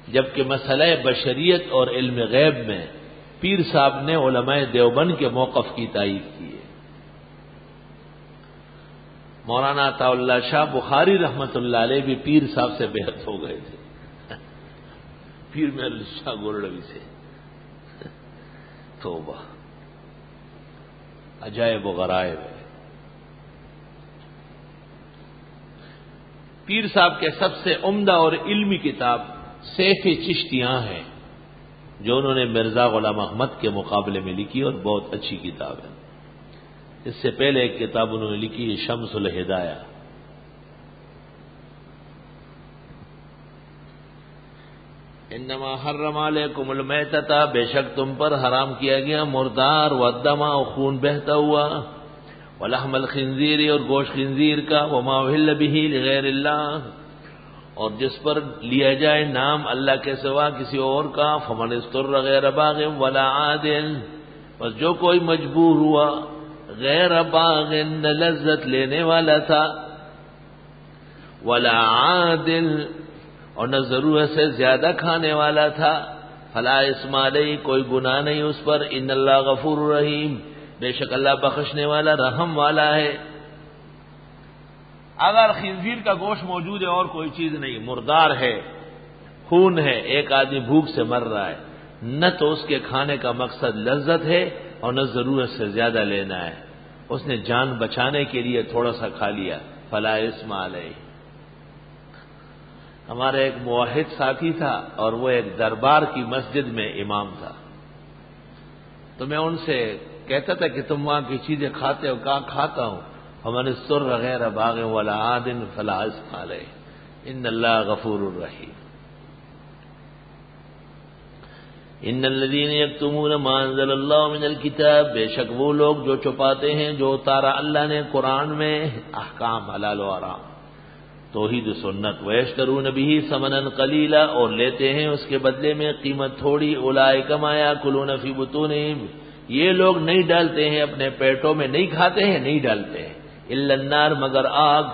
جبکہ مسئلہ بشریت اور علم غیب میں پیر صاحب نے علماء دیوبند کے موقف کی تائید کی ہے۔ مولانا عطا اللہ شاہ بخاری رحمت اللہ علیہ بھی پیر صاحب سے بیعت ہو گئے تھے، پیر میر علی شاہ گولڑوی سے۔ توبہ، عجائب و غرائب ہے۔ پیر صاحب کے سب سے عمدہ اور علمی کتاب سیف چشتیاں ہے، جو انہوں نے مرزا غلام احمد کے مقابلے میں لکھی، اور بہت اچھی کتاب ہے۔ اس سے پہلے ایک کتاب انہوں نے لکھی شمس الہدایہ۔ انما حرم علیکم المیتۃ، بے شک تم پر حرام کیا گیا مردار، والدم، خون بہتا ہوا، ولحم الخنزیر، اور گوشت خنزیر کا، وما اہل بہ لغیر اللہ، اور جس پر لیا جائے نام اللہ کے سوا کسی اور کا، فمن اضطر غیر باغ ولا عاد، بس جو کوئی مجبور ہوا غیر باغ، نہ لذت لینے والا تھا، ولا عادل، اور نہ ضرورت سے زیادہ کھانے والا تھا، فلا اسم علیہ، کوئی گناہ نہیں اس پر، ان اللہ غفور رحیم، بے شک اللہ بخشنے والا رحم والا ہے۔ اگر خنزیر کا گوشت موجود ہے اور کوئی چیز نہیں، مردار ہے، خون ہے، ایک آدمی بھوک سے مر رہا ہے، نہ تو اس کے کھانے کا مقصد لذت ہے اور نہ ضرورت سے زیادہ لینا ہے، اس نے جان بچانے کے لیے تھوڑا سا کھا لیا، فلا اسم علیہ۔ ہمارا ایک موحد ساتھی تھا اور وہ ایک دربار کی مسجد میں امام تھا، تو میں ان سے کہتا تھا کہ تم وہاں کی چیزیں کھاتے ہو، کہاں کھاتا ہوں، فمن اضطر غیر باغ ولا عاد فلا اثم علیہ ان اللہ غفور الرحیم۔ ان الذین یکتمون ما انزل اللہ من الکتاب، بے شک وہ لوگ جو چھپاتے ہیں جو اتارا اللہ نے قرآن میں، احکام حلال و حرام، توحید و سنت، ویشترون بہ ثمنا قلیلا، اور لیتے ہیں اس کے بدلے میں قیمت تھوڑی، اولئک ما یاکلون فی بطونہم، یہ لوگ نہیں ڈالتے ہیں اپنے پیٹوں میں، نہیں کھاتے ہیں، نہیں ڈالتے ہیں، الا النار، مگر آگ،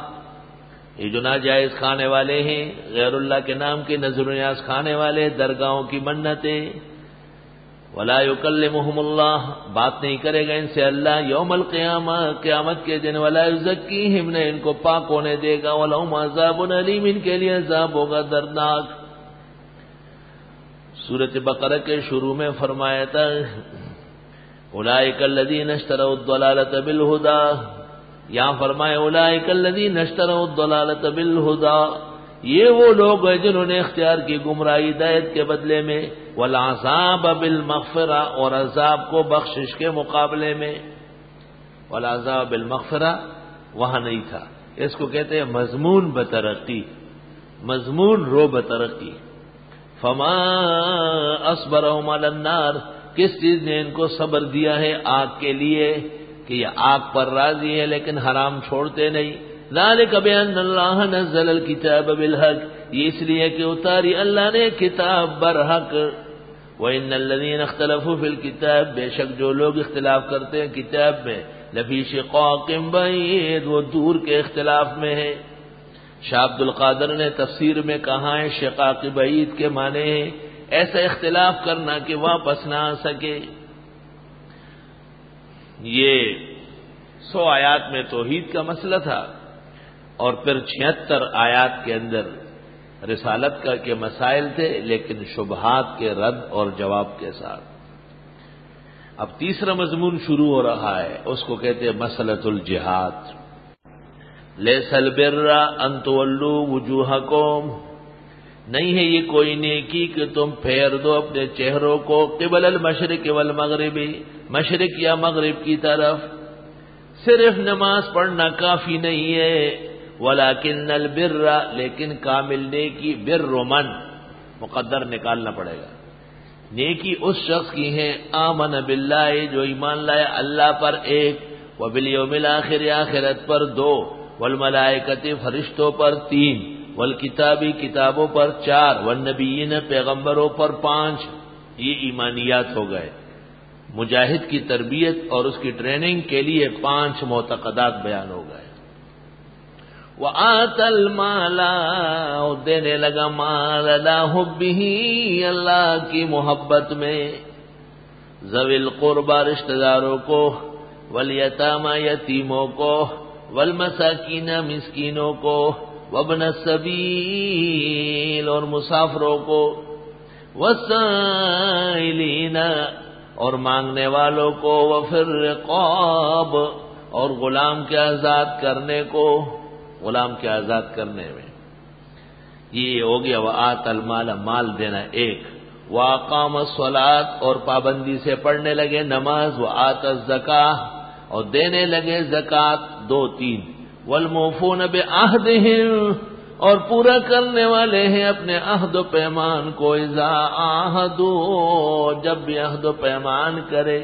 یہ جو ناجائز کھانے والے ہیں، غیر اللہ کے نام کے نذر و نیاز کھانے والے، درگاہوں کی منتیں، ولا یکلمہم اللہ، بات نہیں کرے گا ان سے اللہ، یوم القیامہ، قیامت کے دن، ولا یزکیہم، نے ان کو پاک ہونے دے گا، ولہم عذاب علیم، ان کے لیے عذاب ہوگا دردناک۔ سورۃ بقرہ کے شروع میں فرمایا تھا اولئک الذین اشتروا الضلالۃ بالہدی، یہاں فرمائے اولئک الذین اشتروا الضلالۃ بالہدی، یہ وہ لوگ ہیں جنہوں نے اختیار کی گمراہی ہدایت کے بدلے میں، والعذاب بالمغفرہ، اور عذاب کو بخشش کے مقابلے میں، والعذاب بالمغفرہ وہاں نہیں تھا، اس کو کہتے ہیں مضمون بترقی، مضمون رو بترقی۔ فما اصبرهم علی النار، کس چیز نے ان کو صبر دیا ہے آگ کے لیے، کہ یہ آگ پر راضی ہے لیکن حرام چھوڑتے نہیں، ذالک بأن اللہ نزل الکتاب بالحق، یہ اس لیے کہ اتاری اللہ نے کتاب برحق، وإن الذین اختلفوا فی الکتاب، بے شک جو لوگ اختلاف کرتے ہیں کتاب میں، لفی شقاق بعید، وہ دور کے اختلاف میں ہے۔ شاہ عبد القادر نے تفسیر میں کہا ہے شقاق بعید کے معنی ہے ایسا اختلاف کرنا کہ واپس نہ آ سکے۔ یہ 100 آیات میں توحید کا مسئلہ تھا، اور پھر 76 آیات کے اندر رسالت کا کے مسائل تھے، لیکن شبہات کے رد اور جواب کے ساتھ۔ اب تیسرا مضمون شروع ہو رہا ہے، اس کو کہتے ہیں مسئلۃ الجہاد۔ لیس البر ان تولوا وجوہکم، نہیں ہے یہ کوئی نیکی کہ تم پھیر دو اپنے چہروں کو قبل المشرق والمغرب، مشرق یا مغرب کی طرف، صرف نماز پڑھنا کافی نہیں ہے، ولیکن البر، لیکن کامل نیکی، بر من، مقدر نکالنا پڑے گا، نیکی اس شخص کی ہے آمن باللہ، جو ایمان لائے اللہ پر ایک، وبالیوم الآخر، آخرت پر 2، والملائکۃ، فرشتوں پر 3، والکتابی، کتابوں پر 4، والنبیین، پیغمبروں پر 5، یہ ایمانیات ہو گئے۔ مجاہد کی تربیت اور اس کی ٹریننگ کے لیے 5 معتقدات بیان ہو گئے۔ وَآتَى الْمَالَ، اور دینے لگا مال، عَلَىٰ حُبِّهِ، اللہ کی محبت میں، ذوی القربى، رشتہ داروں کو، والیتامى، یتیموں کو، والمساکین، مسکینوں کو، وابن السبیل، اور مسافروں کو، والسائلین، اور مانگنے والوں کو، وفی الرقاب، اور غلام کے آزاد کرنے کو، غلام کے آزاد کرنے میں، یہ ہو گیا وآت المال، مال دینا ایک، واقام الصلاۃ، اور پابندی سے پڑھنے لگے نماز، وآت الزکاۃ، اور دینے لگے زکوٰۃ 2 3، والموفون بعہدہم، اور پورا کرنے والے ہیں اپنے عہد و پیمان کو، اذا عاہدوا، جب بھی عہد و پیمان کرے،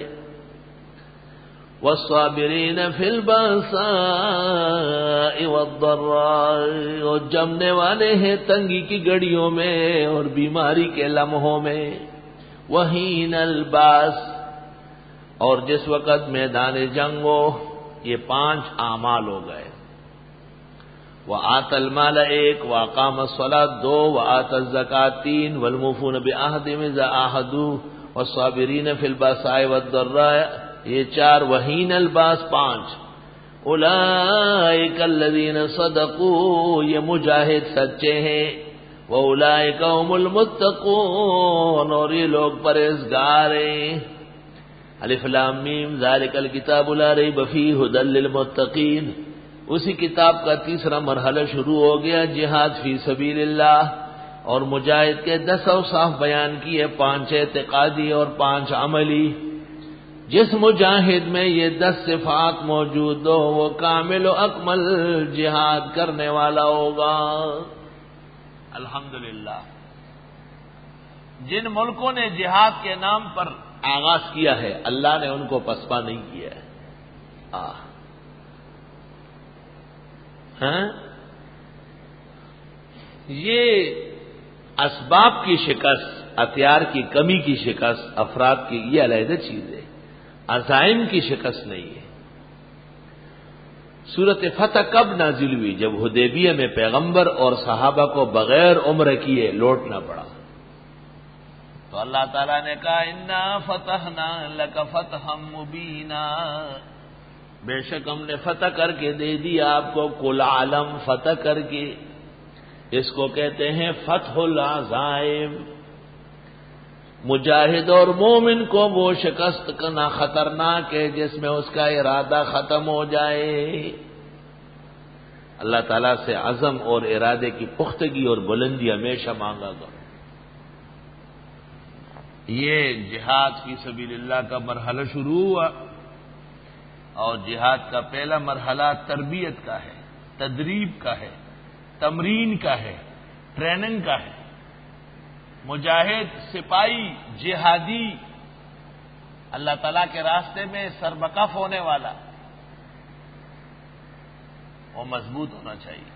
والصابرین فی البأساء والضراء، اور جمنے والے ہیں تنگی کی گھڑیوں میں اور بیماری کے لمحوں میں، وحین الباس، اور جس وقت میدان جنگ ہو، یہ 5 اعمال ہو گئے۔ وآت المال 1، واقام الصلاۃ 2، وآت الزکاۃ 3، والموفون بعہدہم اذا عاہدوا، والصابرین فی البأساء والضراء یہ 4، وحین الباس 5۔ اولئک الذین صدقوا، یہ مجاہد سچے ہیں، واولئک هم المتقون، اور یہ لوگ پرہیزگار ہیں۔ الف لام میم، ذالک الکتاب لا ریب فیہ ھدی للمتقین، اسی کتاب کا تیسرا مرحلہ شروع ہو گیا، جہاد فی سبیل اللہ، اور مجاہد کے 10 اوصاف بیان کیے، 5 اعتقادی اور 5 عملی۔ جس مجاہد میں یہ 10 صفات موجود ہو وہ کامل و اکمل جہاد کرنے والا ہوگا۔ الحمدللہ جن ملکوں نے جہاد کے نام پر آغاز کیا ہے اللہ نے ان کو پسپا نہیں کیا ہے۔ یہ اسباب کی شکست، ہتھیار کی کمی کی شکست، افراد کی یہ علیحدہ چیز ہے، عزائم کی شکست نہیں ہے۔ سورۃ فتح کب نازل ہوئی؟ جب حدیبیہ میں پیغمبر اور صحابہ کو بغیر عمرہ کیے لوٹنا پڑا، تو اللہ تعالیٰ نے کہا انا فتحنا لک فتحا مبینا، بے شک ہم نے فتح کر کے دے دیا آپ کو کل عالم فتح کر کے۔ اس کو کہتے ہیں فتح العزائم۔ مجاہد اور مومن کو وہ شکست کرنا خطرناک ہے جس میں اس کا ارادہ ختم ہو جائے۔ اللہ تعالیٰ سے عزم اور ارادے کی پختگی اور بلندی ہمیشہ مانگا کرو۔ یہ جہاد فی سبیل اللہ کا مرحلہ شروع ہوا، اور جہاد کا پہلا مرحلہ تربیت کا ہے، تدریب کا ہے، تمرین کا ہے، ٹریننگ کا ہے۔ مجاہد، سپاہی، جہادی اللہ تعالیٰ کے راستے میں سربکف ہونے والا وہ مضبوط ہونا چاہیے۔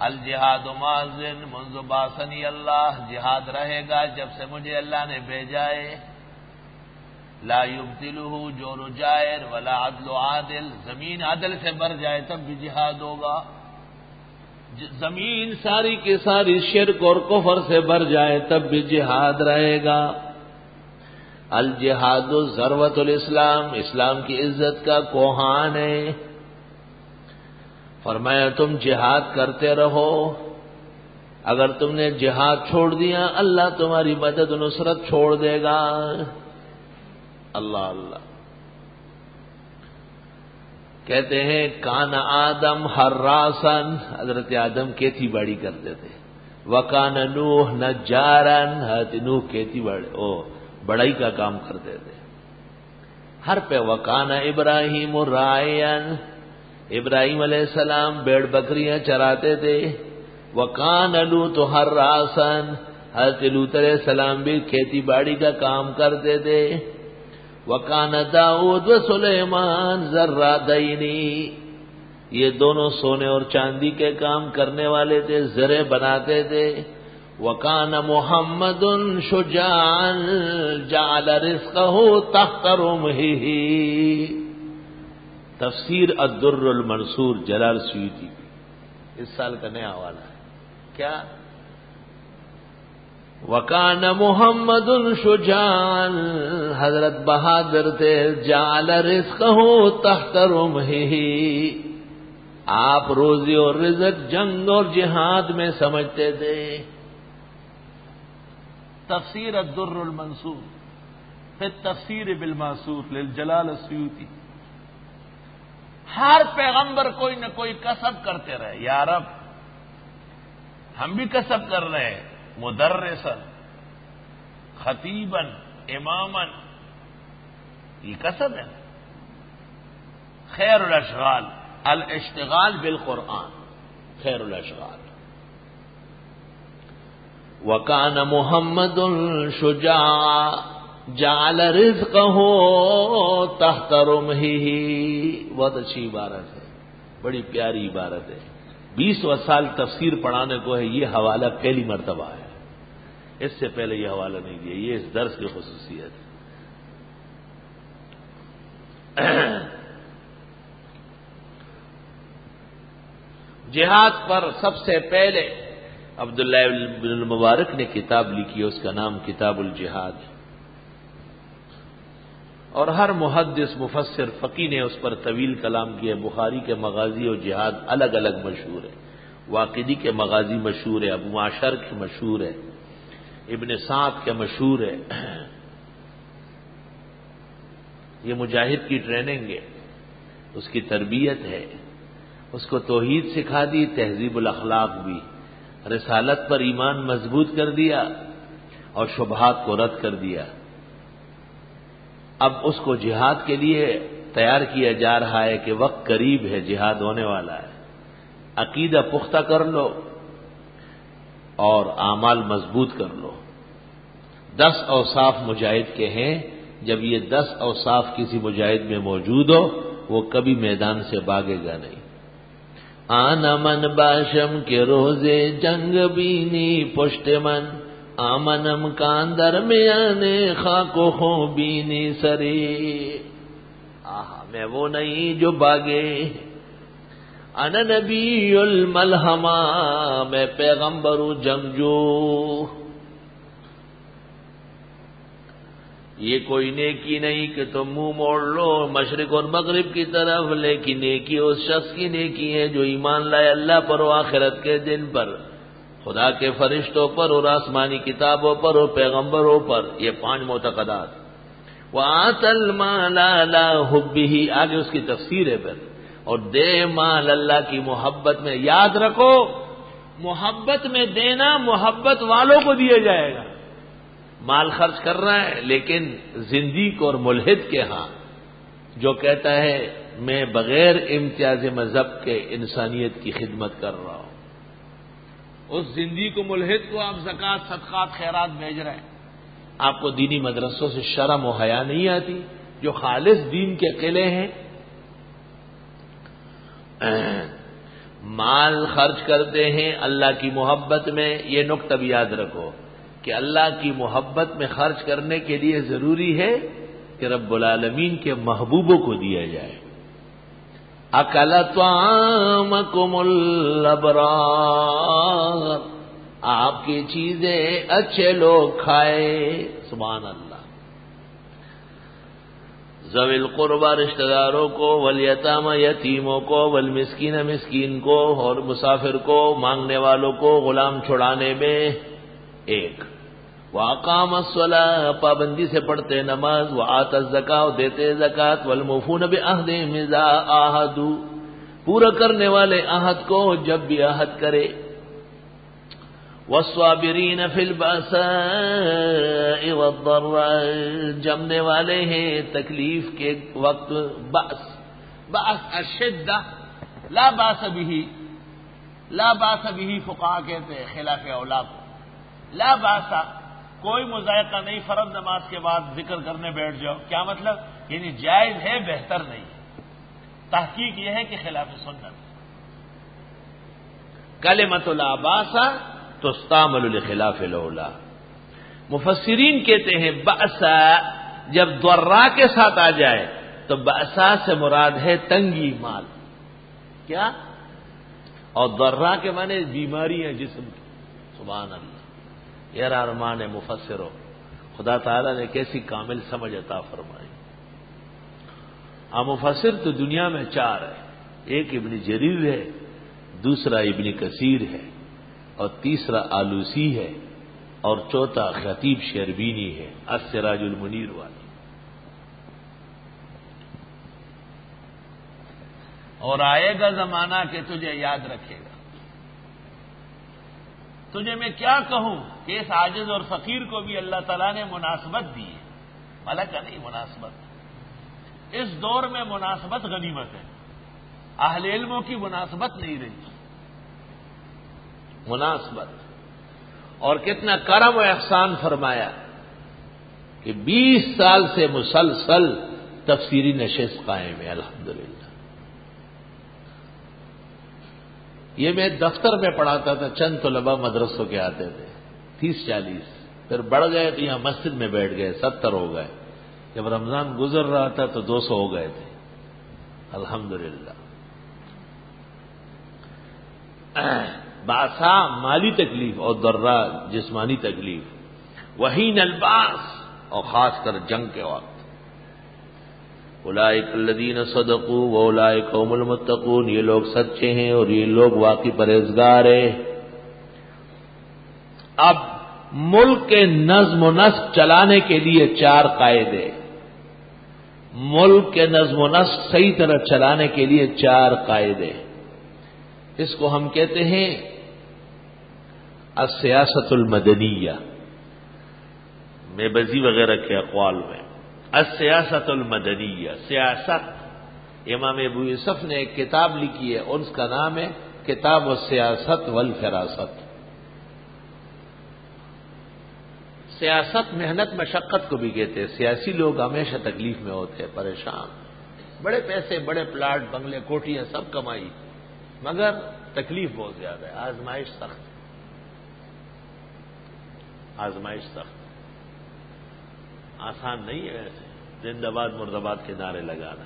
الجہاد ماضٍ منذ بعثنی اللہ، جہاد رہے گا جب سے مجھے اللہ نے بھیجا ہے۔ لا یبدلہ جور و جائر ولا عدل و عادل، زمین عدل سے بھر جائے تب بھی جہاد ہوگا، زمین ساری کی ساری شرک اور کفر سے بھر جائے تب بھی جہاد رہے گا۔ الجہاد ذروۃ الاسلام، اسلام کی عزت کا کوہان ہے۔ فرمایا تم جہاد کرتے رہو، اگر تم نے جہاد چھوڑ دیا اللہ تمہاری مدد و نصرت چھوڑ دے گا۔ اللہ اللہ کہتے ہیں کان آدم حراسن، حضرت آدم کھیتی باڑی کرتے تھے۔ وکان نوح نجارن، حضرت نوح کھیتی باڑی بڑائی کا کام کرتے تھے۔ ہر پہ وکان ابراہیم راعین، ابراہیم علیہ السلام بیڑ بکریاں چراتے تھے۔ وکان لوط حراسن، حضرت لوط علیہ السلام بھی کھیتی باڑی کا کام کرتے تھے۔ وکان داؤد و سلیمان زرادینی، یہ دونوں سونے اور چاندی کے کام کرنے والے تھے، زرے بناتے تھے۔ وکان محمد شجاعا جعل رزقہ تحت رمحہ، تفسیر الدر المنصور جلال سیوطی، اس سال کا نیا حوالہ ہے۔ کیا؟ وکان محمد شجاعا، حضرت بہادر تھے، جعل رزقہ تحت رمحہ، آپ روزی اور رزق جنگ اور جہاد میں سمجھتے تھے۔ تفسیر الدر المنصور فی التفسیر بالماثور للجلال السیوطی۔ ہر پیغمبر کوئی نہ کوئی کسب کرتے رہے، یا رب ہم بھی کسب کر رہے ہیں، مدرسن، خطیبن، امامن، یہ کسب ہے۔ خیر الاشغال الاشتغال بالقرآن، خیر الاشغال۔ وکان محمد شجاعا جعل رزقہ تحت رمحہ، بہت اچھی عبارت ہے، بڑی پیاری عبارت ہے۔ 20 سال تفسیر پڑھانے کو ہے، یہ حوالہ پہلی مرتبہ ہے، اس سے پہلے یہ حوالہ نہیں دیا، یہ اس درس کی خصوصیت ہے۔ جہاد پر سب سے پہلے عبداللہ بن المبارک نے کتاب لکھی ہے، اس کا نام کتاب الجہاد، اور ہر محدث مفسر فقی نے اس پر طویل کلام کیا۔ بخاری کے مغازی اور جہاد الگ الگ مشہور ہے، واقدی کے مغازی مشہور ہے، ابو معشر کے مشہور ہے، ابن سعد کے مشہور ہے۔ یہ مجاہد کی ٹریننگ ہے، اس کی تربیت ہے، اس کو توحید سکھا دی، تہذیب الاخلاق بھی، رسالت پر ایمان مضبوط کر دیا اور شبہات کو رد کر دیا۔ اب اس کو جہاد کے لیے تیار کیا جا رہا ہے کہ وقت قریب ہے، جہاد ہونے والا ہے، عقیدہ پختہ کر لو اور اعمال مضبوط کر لو۔ 10 اوصاف مجاہد کے ہیں، جب یہ 10 اوصاف کسی مجاہد میں موجود ہو وہ کبھی میدان سے بھاگے گا نہیں۔ آنا من باشم کے روزے جنگ بینی پشت من، آمنم کاندر میں آنے خاک و خوں بینی سرے۔ میں وہ نہیں جو بھاگے، انا نبی الملحمہ، میں پیغمبر جنگجو۔ یہ کوئی نیکی نہیں کہ تم منہ موڑ لو مشرق اور مغرب کی طرف، لیکن نیکی اس شخص کی نیکی ہے جو ایمان لائے اللہ پر و آخرت کے دن پر، خدا کے فرشتوں پر اور آسمانی کتابوں پر اور پیغمبروں پر۔ یہ 5 معتقدات۔ وَآتَ الْمَالَ عَلَىٰ حُبِّهِ، آگے اس کی تفسیر ہے پھر، اور دے مال اللہ کی محبت میں۔ یاد رکھو محبت میں دینا محبت والوں کو دیا جائے گا۔ مال خرچ کر رہا ہے لیکن زندیق اور ملحد کے ہاں جو کہتا ہے میں بغیر امتیاز مذہب کے انسانیت کی خدمت کر رہا ہوں، اس زندیق و ملحد کو آپ زکوٰۃ صدقات خیرات بھیج رہے ہیں۔ آپ کو دینی مدرسوں سے شرم و حیا نہیں آتی جو خالص دین کے قلعے ہیں؟ مال خرچ کرتے ہیں اللہ کی محبت میں۔ یہ نقطہ بھی یاد رکھو کہ اللہ کی محبت میں خرچ کرنے کے لیے ضروری ہے کہ رب العالمین کے محبوبوں کو دیا جائے۔ اکل طعامکم الابرار، آپ کی چیزیں اچھے لوگ کھائے، سبحان اللہ۔ ذوی القربى رشتہ داروں کو، والیتامى یتیموں کو، والمسکین مسکین کو، اور مسافر کو، مانگنے والوں کو، غلام چھڑانے میں ایک۔ وَأَقَامَ الصَّلَاةَ، پابندی سے پڑھتے نماز، وَآتَى الزَّكَاةَ، دیتے زکوٰۃ، وَالْمُوفُونَ بِعَهْدِهِمْ إِذَا عَاهَدُوا، پورا کرنے والے عہد کو جب بھی عہد کرے۔ وَالصَّابِرِينَ فِي الْبَأْسَاءِ وَالضَّرَّاءِ، جمنے والے ہیں تکلیف کے وقت۔ بأس الشدہ، لا باس به، لا باس به فقہا کہتے ہیں خلاف اولا کو۔ لا باسا، کوئی مذائقہ نہیں، فرض نماز کے بعد ذکر کرنے بیٹھ جاؤ، کیا مطلب؟ یعنی جائز ہے، بہتر نہیں ہے۔ تحقیق یہ ہے کہ خلاف سنت۔ کلمۃ لا باسا تستعمل لخلاف الاولا۔ مفسرین کہتے ہیں بأسا جب ضرّا کے ساتھ آ جائے تو بأسا سے مراد ہے تنگی مال، کیا؟ اور ضرّا کے معنی بیماری ہے جسم کی، سبحان اللہ۔ یہ ارمان ہے مفسروں، خدا تعالیٰ نے کیسی کامل سمجھ عطا فرمائی۔ مفسر تو دنیا میں 4 ہے، ایک ابن جریر ہے، دوسرا ابن کثیر ہے، اور تیسرا آلوسی ہے، اور چوتھا خطیب شربینی ہے، السراج المنیر والی۔ اور آئے گا زمانہ کہ تجھے یاد رکھے گا۔ تجھے میں کیا کہوں کہ اس عاجز اور فقیر کو بھی اللہ تعالیٰ نے مناسبت دی ہے، ملکہ نہیں مناسبت۔ اس دور میں مناسبت غنیمت ہے، اہل علموں کی مناسبت نہیں رہی، مناسبت۔ اور کتنا کرم و احسان فرمایا کہ 20 سال سے مسلسل تفسیری نشست قائم ہے، الحمدللہ۔ یہ میں دفتر میں پڑھاتا تھا، چند طلباء مدرسوں کے آتے تھے، 30-40، پھر بڑھ گئے تو یہاں مسجد میں بیٹھ گئے، 70 ہو گئے۔ جب رمضان گزر رہا تھا تو 200 ہو گئے تھے، الحمدللہ۔ باسا مالی تکلیف اور ضرّا جسمانی تکلیف، وحین الباس، اور خاص کر جنگ کے وقت۔ اولئک الذین صدقوا واولئک هم المتقون، یہ لوگ سچے ہیں اور یہ لوگ واقعی پرہیزگار ہیں۔ اب ملک کے نظم و نسق چلانے کے لیے 4 قاعدے، ملک کے نظم و نسق صحیح طرح چلانے کے لیے 4 قاعدے، اس کو ہم کہتے ہیں السیاست المدنیہ، میبزی وغیرہ کے اقوال میں السیاست المدنیہ، سیاست، امام ابو یوسف نے ایک کتاب لکھی ہے، اس کا نام ہے کتاب السیاست والفراست۔ سیاست محنت مشقت کو بھی کہتے ہیں۔ سیاسی لوگ ہمیشہ تکلیف میں ہوتے ہیں، پریشان، بڑے پیسے، بڑے پلاٹ، بنگلے، کوٹیاں سب کمائی، مگر تکلیف بہت زیادہ ہے، آزمائش سخت، آزمائش سخت، آسان نہیں ہے ایسے زندہ باد مرد آباد کے نعرے لگانا۔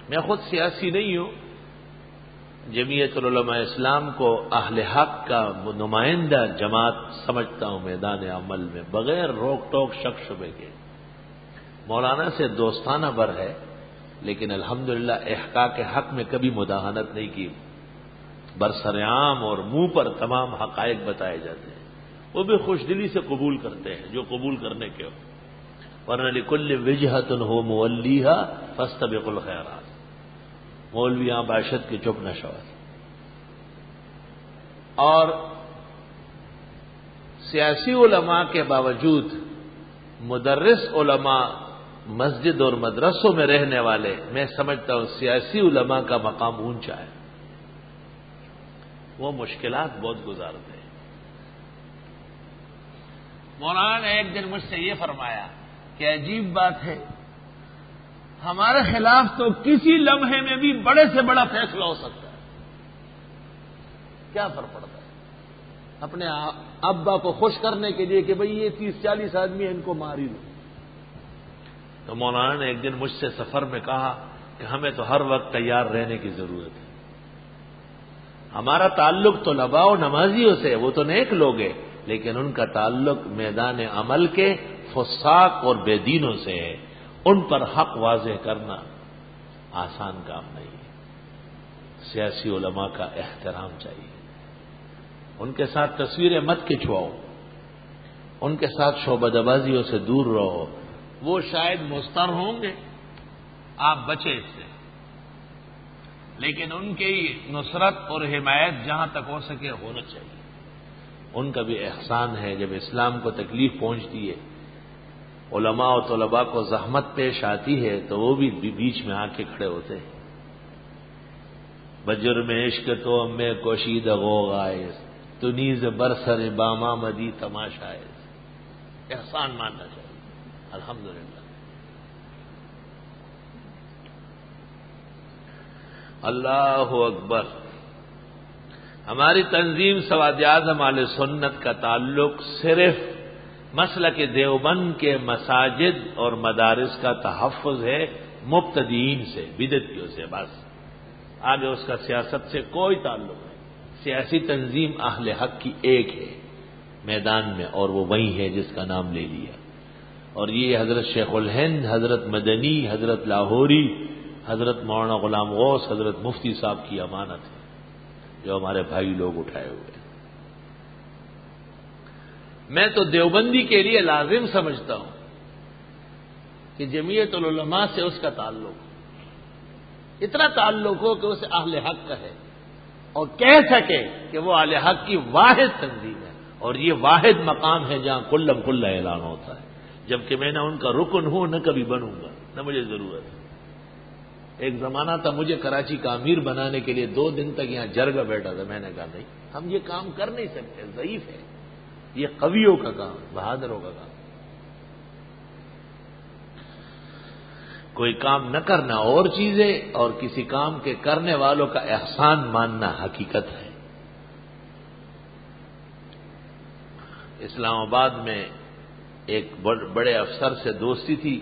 میں خود سیاسی نہیں ہوں، جمعیت العلماء اسلام کو اہل حق کا نمائندہ جماعت سمجھتا ہوں میدان عمل میں، بغیر روک ٹوک شک شبے کے۔ مولانا سے دوستانہ بر ہے، لیکن الحمدللہ احقاق حق میں کبھی مداہنت نہیں کی، برسرعام اور منہ پر تمام حقائق بتائے جاتے ہیں، وہ بھی خوش دلی سے قبول کرتے ہیں جو قبول کرنے کے ہو، ورنہ لکل وجہۃ ہو مولیھا فاستبقوا الخیرات، مولویاں باشد کے چپ نہ شود۔ اور سیاسی علماء کے باوجود مدرس علماء مسجد اور مدرسوں میں رہنے والے، میں سمجھتا ہوں سیاسی علماء کا مقام اونچا ہے، وہ مشکلات بہت گزارتے ہیں۔ مولانا نے ایک دن مجھ سے یہ فرمایا کہ عجیب بات ہے، ہمارے خلاف تو کسی لمحے میں بھی بڑے سے بڑا فیصلہ ہو سکتا ہے، کیا فرق پڑتا ہے؟ اپنے ابا کو خوش کرنے کے لیے کہ بھئی یہ 30-40 آدمی ہیں، ان کو مار ہی دو۔ تو مولانا نے ایک دن مجھ سے سفر میں کہا کہ ہمیں تو ہر وقت تیار رہنے کی ضرورت ہے، ہمارا تعلق تو طلباء و نمازیوں سے، وہ تو نیک لوگ ہیں، لیکن ان کا تعلق میدان عمل کے فساق اور بے دینوں سے ہے، ان پر حق واضح کرنا آسان کام نہیں ہے۔ سیاسی علماء کا احترام چاہیے، ان کے ساتھ تصویریں مت کھنچواؤ، ان کے ساتھ شعبہ دبازیوں سے دور رہو، وہ شاید مستر ہوں گے، آپ بچے اس سے، لیکن ان کی نصرت اور حمایت جہاں تک ہو سکے ہونا چاہیے۔ ان کا بھی احسان ہے، جب اسلام کو تکلیف پہنچتی ہے، علماء و طلباء کو زحمت پیش آتی ہے، تو وہ بھی بیچ میں آ کے کھڑے ہوتے ہیں۔ بجرم عشق تو میں کوشید غوغائز، تو نیز برسر باما مدی تماشائز، احسان ماننا چاہیے۔ الحمدللہ، اللہ اکبر۔ ہماری تنظیم سواد اعظم اہل سنت کا تعلق صرف مسلک دیوبند کے مساجد اور مدارس کا تحفظ ہے، مبتدئین سے، بدعتیوں سے، بس آگے اس کا سیاست سے کوئی تعلق نہیں۔ سیاسی تنظیم اہل حق کی ایک ہے میدان میں، اور وہ وہی ہے جس کا نام لے لیا، اور یہ حضرت شیخ الہند، حضرت مدنی، حضرت لاہوری، حضرت مولانا غلام غوث، حضرت مفتی صاحب کی امانت ہے جو ہمارے بھائی لوگ اٹھائے ہوئے ہیں۔ میں تو دیوبندی کے لیے لازم سمجھتا ہوں کہ جمعیت العلماء سے اس کا تعلق، اتنا تعلق ہو کہ اسے اہل حق کہے اور کہہ سکے کہ وہ اہل حق کی واحد تنظیم ہے، اور یہ واحد مقام ہے جہاں کلم کلا اعلان ہوتا ہے، جبکہ میں نہ ان کا رکن ہوں، نہ کبھی بنوں گا، نہ مجھے ضرورت ہے۔ ایک زمانہ تھا مجھے کراچی کا امیر بنانے کے لیے 2 دن تک یہاں جرگہ بیٹھا تھا، میں نے کہا نہیں، ہم یہ کام کر نہیں سکتے، ضعیف ہے، یہ قویوں کا کام، بہادروں کا کام۔ کوئی کام نہ کرنا اور چیزیں، اور کسی کام کے کرنے والوں کا احسان ماننا حقیقت ہے۔ اسلام آباد میں ایک بڑے افسر سے دوستی تھی،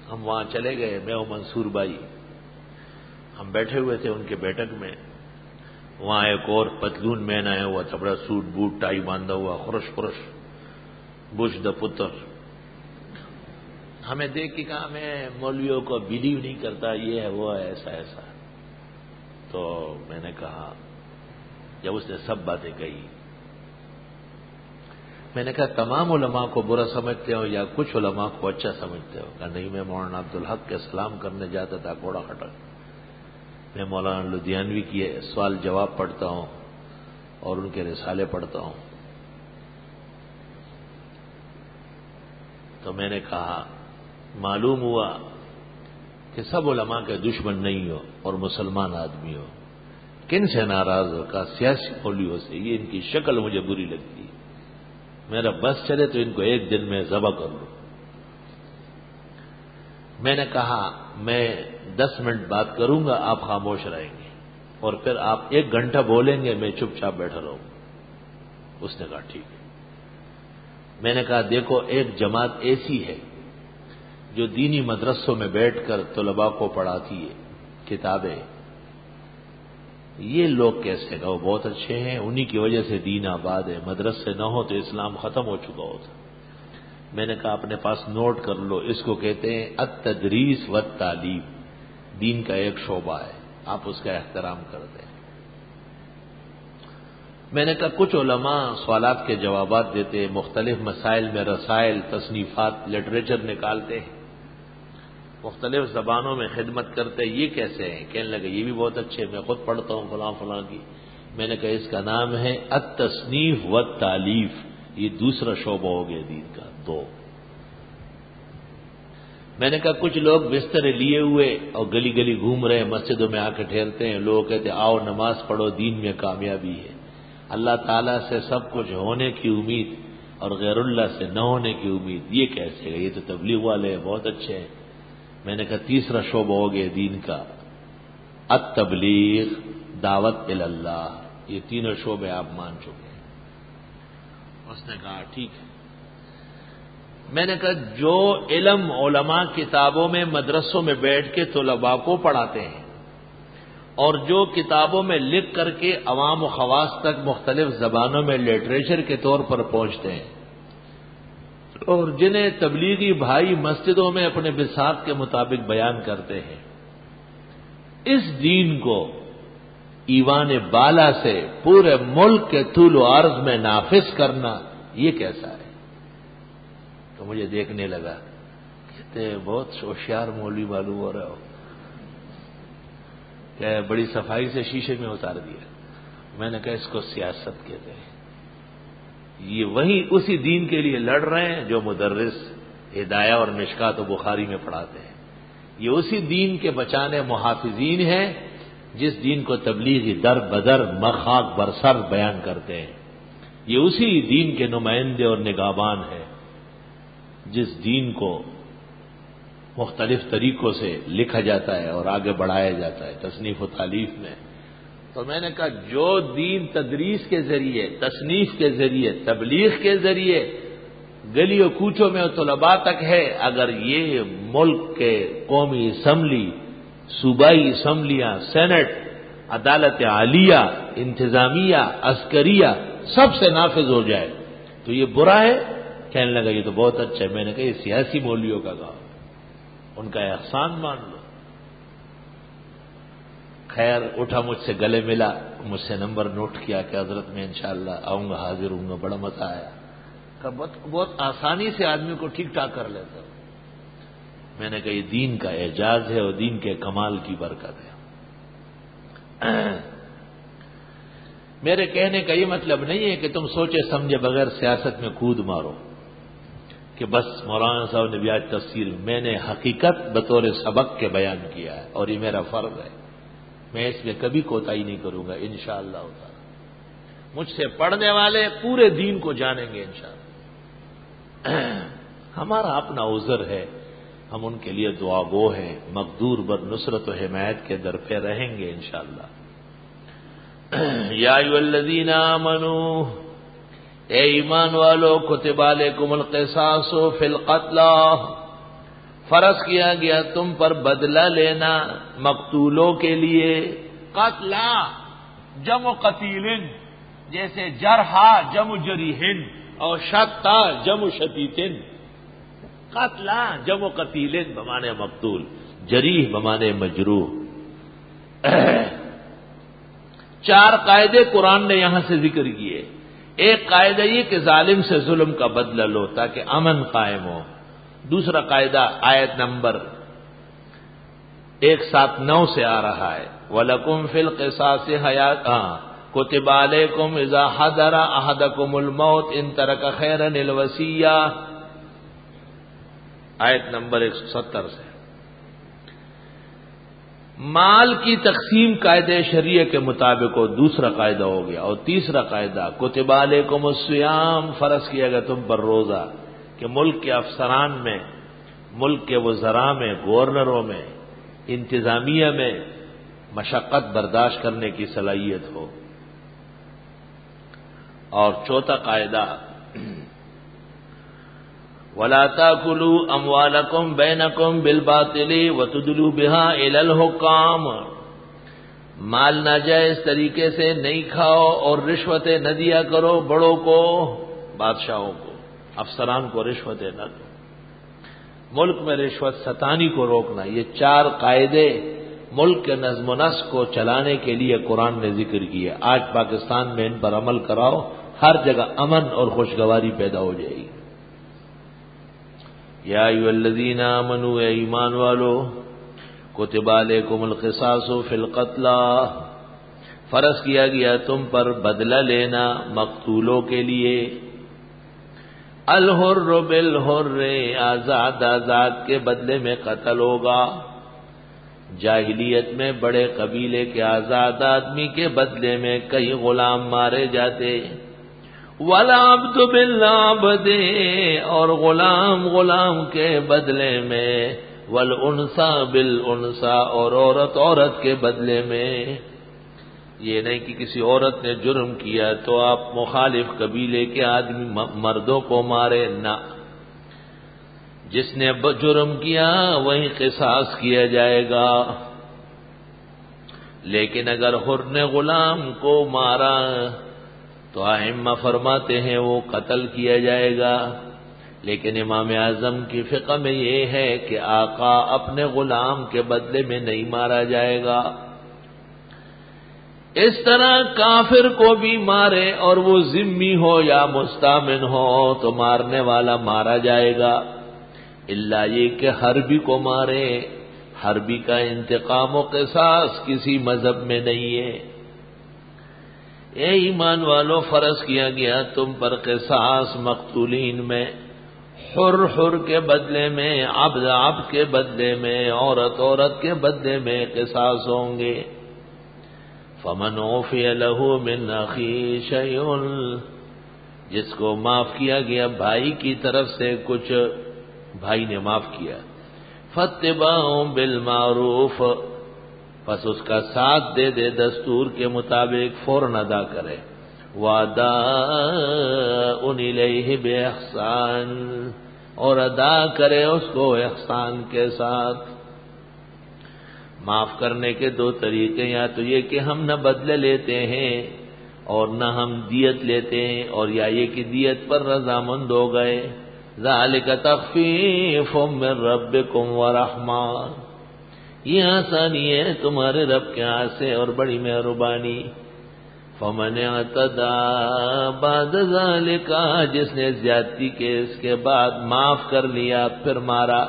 ہم وہاں چلے گئے، میں اور منصور بھائی، ہم بیٹھے ہوئے تھے ان کے بیٹھک میں، وہاں ایک اور پتلون مین آیا ہوا تھا، بڑا سوٹ بوٹ ٹائی باندھا ہوا، خرش خرش، بش دا پتر، ہمیں دیکھ کے کہا میں مولویوں کو بلیو نہیں کرتا، یہ ہے وہ ہے، ایسا ایسا۔ تو میں نے کہا، جب اس نے سب باتیں کہی، میں نے کہا تمام علماء کو برا سمجھتے ہو یا کچھ علماء کو اچھا سمجھتے ہو؟ کہا نہیں، میں مولانا عبدالحق کے سلام کرنے جاتا تھا کوڑا کھٹک، میں مولانا لدھیانوی کی سوال جواب پڑھتا ہوں اور ان کے رسالے پڑھتا ہوں۔ تو میں نے کہا معلوم ہوا کہ سب علماء کے دشمن نہیں ہو اور مسلمان آدمی ہو. کن سے ناراض ہو؟ کا سیاسی مولیوں سے. یہ ان کی شکل مجھے بری لگتی ہے. میرا بس چلے تو ان کو ایک دن میں ذبح کر لوں. میں نے کہا میں 10 منٹ بات کروں گا، آپ خاموش رہیں گے، اور پھر آپ 1 گھنٹہ بولیں گے، میں چپ چاپ بیٹھا رہوں گا. اس نے کہا ٹھیک ہے. میں نے کہا دیکھو، ایک جماعت ایسی ہے جو دینی مدرسوں میں بیٹھ کر طلباء کو پڑھاتی ہے کتابیں. یہ لوگ کیسے کہ وہ بہت اچھے ہیں، انہی کی وجہ سے دین آباد ہے. مدرسے نہ ہو تو اسلام ختم ہو چکا ہوتا. میں نے کہا اپنے پاس نوٹ کر لو، اس کو کہتے ہیں التدریس والتعلیم. دین کا ایک شعبہ ہے، آپ اس کا احترام کرتے ہیں. میں نے کہا کچھ علماء سوالات کے جوابات دیتے ہیں، مختلف مسائل میں رسائل، تصنیفات، لٹریچر نکالتے ہیں، مختلف زبانوں میں خدمت کرتے ہیں. یہ کیسے ہیں؟ کہنے لگے یہ بھی بہت اچھے، میں خود پڑھتا ہوں فلاں فلاں کی. میں نے کہا اس کا نام ہے التصنیف والتالیف. یہ دوسرا شعبہ ہو گیا دین کا. 2. میں نے کہا کچھ لوگ بستر لیے ہوئے اور گلی گلی گھوم رہے ہیں، مسجدوں میں آ کے ٹھہرتے ہیں. لوگ کہتے ہیں آؤ نماز پڑھو، دین میں کامیابی ہے. اللہ تعالیٰ سے سب کچھ ہونے کی امید اور غیر اللہ سے نہ ہونے کی امید. یہ کیسے گا؟ یہ تو تبلیغ والے ہیں، بہت اچھے ہیں. میں نے کہا تیسرا شعبہ ہو گیا دین کا التبلیغ، دعوت الی اللہ. یہ تینوں شعبے آپ مان چکے ہیں. اس نے کہا ٹھیک ہے. میں نے کہا جو علم علماء کتابوں میں مدرسوں میں بیٹھ کے طلباء کو پڑھاتے ہیں اور جو کتابوں میں لکھ کر کے عوام و خواص تک مختلف زبانوں میں لٹریچر کے طور پر پہنچتے ہیں، اور جنہیں تبلیغی بھائی مسجدوں میں اپنے بساط کے مطابق بیان کرتے ہیں، اس دین کو ایوان بالا سے پورے ملک کے طول و عرض میں نافذ کرنا، یہ کیسا ہے؟ تو مجھے دیکھنے لگا، کہتے بہت ہوشیار مولوی معلوم ہو رہا ہو، کہ بڑی صفائی سے شیشے میں اتار دیا. میں نے کہا اس کو سیاست کہتے ہیں. یہ وہی اسی دین کے لیے لڑ رہے ہیں جو مدرس ہدایہ اور مشکات و بخاری میں پڑھاتے ہیں. یہ اسی دین کے بچانے محافظین ہیں جس دین کو تبلیغی در بدر مخاک برسر بیان کرتے ہیں. یہ اسی دین کے نمائندے اور نگہبان ہیں جس دین کو مختلف طریقوں سے لکھا جاتا ہے اور آگے بڑھایا جاتا ہے تصنیف و تالیف میں. تو میں نے کہا جو دین تدریس کے ذریعے، تصنیف کے ذریعے، تبلیغ کے ذریعے گلی و کوچوں میں طلباء تک ہے، اگر یہ ملک کے قومی اسمبلی، صوبائی اسمبلیاں، سینٹ، عدالت عالیہ، انتظامیہ، عسکریہ سب سے نافذ ہو جائے تو یہ برا ہے. کہنے لگا یہ تو بہت اچھا ہے. میں نے کہا یہ سیاسی مولویوں کا کام، ان کا احسان مان لو. خیر اٹھا، مجھ سے گلے ملا، مجھ سے نمبر نوٹ کیا کہ حضرت میں انشاءاللہ آؤں گا، حاضر ہوں گا. بڑا مزہ آیا. بہت آسانی سے آدمی کو ٹھیک ٹھاک کر لیتا ہوں. میں نے کہا یہ دین کا اعجاز ہے اور دین کے کمال کی برکت ہے. میرے کہنے کا یہ مطلب نہیں ہے کہ تم سوچے سمجھے بغیر سیاست میں کود مارو کہ بس مولانا صاحب نے بھی آج تفسیر. میں نے حقیقت بطور سبق کے بیان کیا ہے اور یہ میرا فرض ہے. میں اس میں کبھی کوتاہی نہیں کروں گا انشاءاللہ تعالی. مجھ سے پڑھنے والے پورے دین کو جانیں گے انشاءاللہ. ہمارا اپنا عذر ہے، ہم ان کے لیے دعا گو ہیں، مقدور بر نصرت و حمایت کے در پہ رہیں گے انشاءاللہ. یا ایھا الذین آمنوا، اے ایمان والو، کتب علیکم القصاص فی القتلی، فرض کیا گیا تم پر بدلہ لینا مقتولوں کے لیے. قتلا جمع قتیل، جیسے جرحا جمع جریحن اور شتا جمع شتیتن. قتلا جمع قتیل بمانے مقتول، جریح بمانے مجروح. 4 قاعدے قرآن نے یہاں سے ذکر کیے. ایک قاعدہ یہ کہ ظالم سے ظلم کا بدلہ لو تاکہ امن قائم ہو. دوسرا قاعدہ آیت نمبر 179 سے آ رہا ہے، وَلَكُمْ فِي الْقِصَاصِ حَيَاةٌ كُتِبَ عَلَيْكُمْ إِذَا حَضَرَ أَحَدَكُمُ الْمَوْتُ إِن تَرَكَ خَيْرًا الْوَصِيَّةُ. آیت نمبر 170 سے۔ مال کی تقسیم قاعدہ شریعہ کے مطابق وہ دوسرا قاعدہ ہو گیا، اور تیسرا قاعدہ کتب علیکم الصیام، فرض کیا گیا تم پر روزہ، کہ ملک کے افسران میں، ملک کے وزراء میں، گورنروں میں، انتظامیہ میں مشقت برداشت کرنے کی صلاحیت ہو۔ اور چوتھا قاعدہ وَلَا تَأْكُلُوا أَمْوَالَكُمْ بَيْنَكُمْ بِالْبَاطِلِ وَتُدْلُوا بِهَا إِلَى الْحُكَّامِ، مال ناجائز طریقے سے نہیں کھاؤ اور رشوتیں نہ دیا کرو بڑوں کو، بادشاہوں کو، افسران کو رشوتیں نہ دو۔ ملک میں رشوت ستانی کو روکنا، یہ 4 قاعدے ملک کے نظم و نسق کو چلانے کے لیے قرآن نے ذکر کیا۔ آج پاکستان میں ان پر عمل کراؤ، ہر جگہ امن اور خوشگواری پیدا ہو جائے گی۔ یا ایھا الذین آمنوا، اے ایمان والو، کتب علیکم القصاص فی القتلی، فرض کیا گیا تم پر بدلہ لینا مقتولوں کے لیے۔ الحر بالحر، آزاد آزاد کے بدلے میں قتل ہوگا۔ جاہلیت میں بڑے قبیلے کے آزاد آدمی کے بدلے میں کئی غلام مارے جاتے۔ وَالْعَبْدُ بِالْعَبْدِ، اور غلام غلام کے بدلے میں، وَالْأُنْثَى بِالْأُنْثَى، اور عورت عورت کے بدلے میں۔ یہ نہیں کہ کسی عورت نے جرم کیا تو آپ مخالف قبیلے کے آدمی مردوں کو مارے، نہ، جس نے جرم کیا وہی قصاص کیا جائے گا۔ لیکن اگر حر نے غلام کو مارا تو ائمہ فرماتے ہیں وہ قتل کیا جائے گا، لیکن امام اعظم کی فقہ میں یہ ہے کہ آقا اپنے غلام کے بدلے میں نہیں مارا جائے گا۔ اس طرح کافر کو بھی مارے اور وہ ذمی ہو یا مستامن ہو تو مارنے والا مارا جائے گا، الا یہ کہ حربی کو مارے۔ حربی کا انتقام و قصاص کسی مذہب میں نہیں ہے۔ اے ایمان والو، فرض کیا گیا تم پر قصاص مقتولین میں، حر حر کے بدلے میں، عبد عبد کے بدلے میں، عورت عورت کے بدلے میں قصاص ہوں گے۔ فمن عفی لہ من اخیہ شیء، جس کو معاف کیا گیا بھائی کی طرف سے کچھ، بھائی نے معاف کیا، فاتباع بالمعروف، پس اس کا ساتھ دے دے دستور کے مطابق، فوراً ادا کرے۔ وَأَدَاءٌ إِلَيْهِ بِإِحْسَانٍ، اور ادا کرے اس کو احسان کے ساتھ۔ معاف کرنے کے 2 طریقے، یا تو یہ کہ ہم نہ بدلے لیتے ہیں اور نہ ہم دیت لیتے ہیں، اور یا یہ کہ دیت پر رضامند ہو گئے۔ ذَلِكَ تَخْفِيفٌ مِّن رَّبِّكُمْ وَرَحْمَةٌ، یہ آسانی ہے تمہارے رب کے ہاتھ سے اور بڑی مہربانی۔ فَمَنِ اعْتَدَىٰ بَعْدَ ذَلِكَ، جس نے زیادتی کے اس کے بعد معاف کر لیا پھر مارا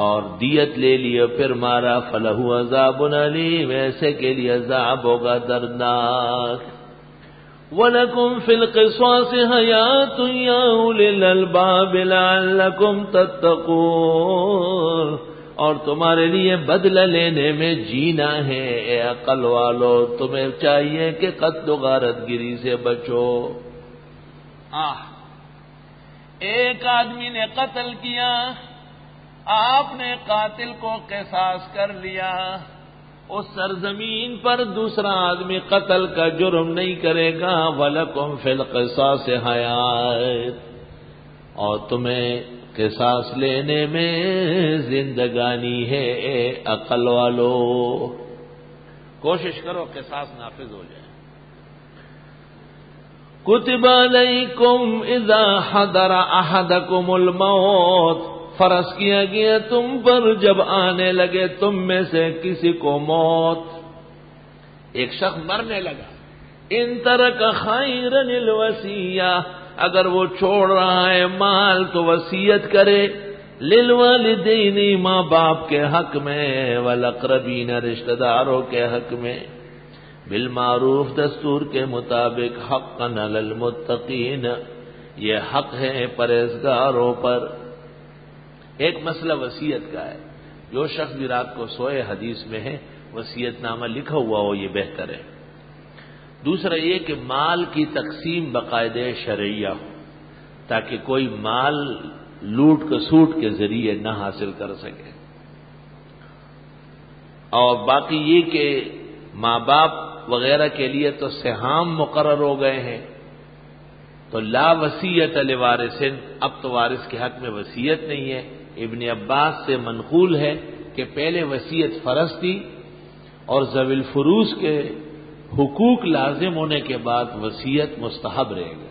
اور دیت لے لیا پھر مارا، فَلَهُ عَذَابٌ أَلِيمٌ، ایسے کے لیے عذاب ہوگا دردناک۔ وَلَكُمْ فِي الْقِصَاصِ حَيَاةٌ يَا أُولِي الْأَلْبَابِ لَعَلَّكُمْ تَتَّقُونَ، اور تمہارے لیے بدلہ لینے میں جینا ہے، اے عقل والو، تمہیں چاہیے کہ قتل و غارت گری سے بچو۔ ایک آدمی نے قتل کیا، آپ نے قاتل کو قصاص کر لیا، اس سرزمین پر دوسرا آدمی قتل کا جرم نہیں کرے گا۔ وَلَكُمْ فِي الْقِصَاصِ حَيَاةٌ، اور تمہیں قصاص لینے میں زندگانی ہے، اے عقل والو، کوشش کرو قصاص نافذ ہو جائے۔ کتب علیکم اذا حضر احدکم الموت، فرض کیا گیا تم پر جب آنے لگے تم میں سے کسی کو موت، ایک شخص مرنے لگا، ان ترک خیرا الوصیہ، اگر وہ چھوڑ رہا ہے مال تو وصیت کرے، للوالدین، ماں باپ کے حق میں، والاقربین، رشتہ داروں کے حق میں، بالمعروف، دستور کے مطابق، حقا علی المتقین، یہ حق ہے پرہیزگاروں پر۔ ایک مسئلہ وصیت کا ہے، جو شخص بھی رات کو سوئے حدیث میں ہے وصیت نامہ لکھا ہوا ہو یہ بہتر ہے۔ دوسرا یہ کہ مال کی تقسیم باقاعدہ شرعیہ ہو تاکہ کوئی مال لوٹ کسوٹ کے ذریعے نہ حاصل کر سکے، اور باقی یہ کہ ماں باپ وغیرہ کے لیے تو سہام مقرر ہو گئے ہیں، تو لا وصیت لوارث، اب تو وارث کے حق میں وصیت نہیں ہے۔ ابن عباس سے منقول ہے کہ پہلے وصیت فرض تھی اور ذوی الفروض کے حقوق لازم ہونے کے بعد وصیت مستحب رہے گا۔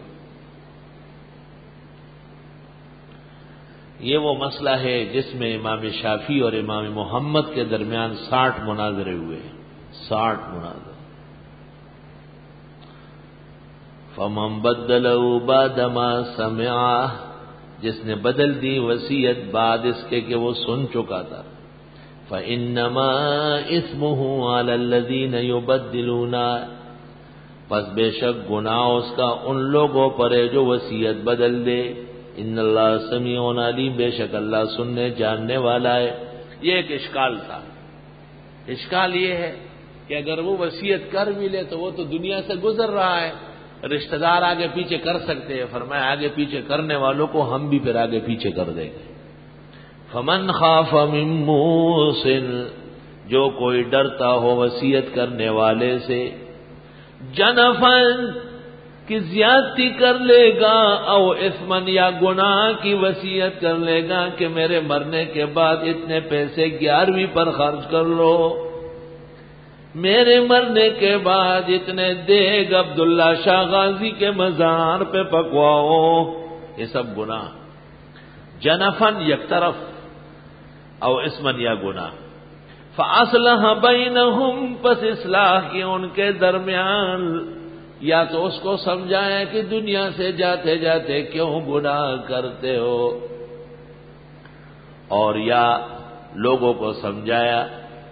یہ وہ مسئلہ ہے جس میں امام شافعی اور امام محمد کے درمیان 60 مناظرے ہوئے ہیں، 60 مناظرے۔ فمن بدلہ بعد ما سمعہ، جس نے بدل دی وصیت بعد اس کے کہ وہ سن چکا تھا، فإنما اسمہ علی الذین یبدلون، پس بے شک گناہ اس کا ان لوگوں پر ہے جو وصیت بدل دے۔ ان اللہ سمیع علیم، بے شک اللہ سننے جاننے والا ہے۔ یہ ایک اشکال تھا، اشکال یہ ہے کہ اگر وہ وصیت کر بھی لے تو وہ تو دنیا سے گزر رہا ہے، رشتہ دار آگے پیچھے کر سکتے ہیں، فرمایا آگے پیچھے کرنے والوں کو ہم بھی پھر آگے پیچھے کر دیں گے۔ فمن خاف من موص، جو کوئی ڈرتا ہو وصیت کرنے والے سے، جنفن کی زیادتی کر لے گا، او اثمن یا گناہ کی وصیت کر لے گا کہ میرے مرنے کے بعد اتنے پیسے 11ویں پر خرچ کر لو، میرے مرنے کے بعد اتنے دیگ عبداللہ شاہ غازی کے مزار پہ پکواؤ، یہ سب گناہ۔ جنفن یک طرف، او اسمن یا گناہ۔ فاصلح بینہم، پس اصلاح کی ان کے درمیان، یا تو اس کو سمجھایا کہ دنیا سے جاتے جاتے کیوں گناہ کرتے ہو، اور یا لوگوں کو سمجھایا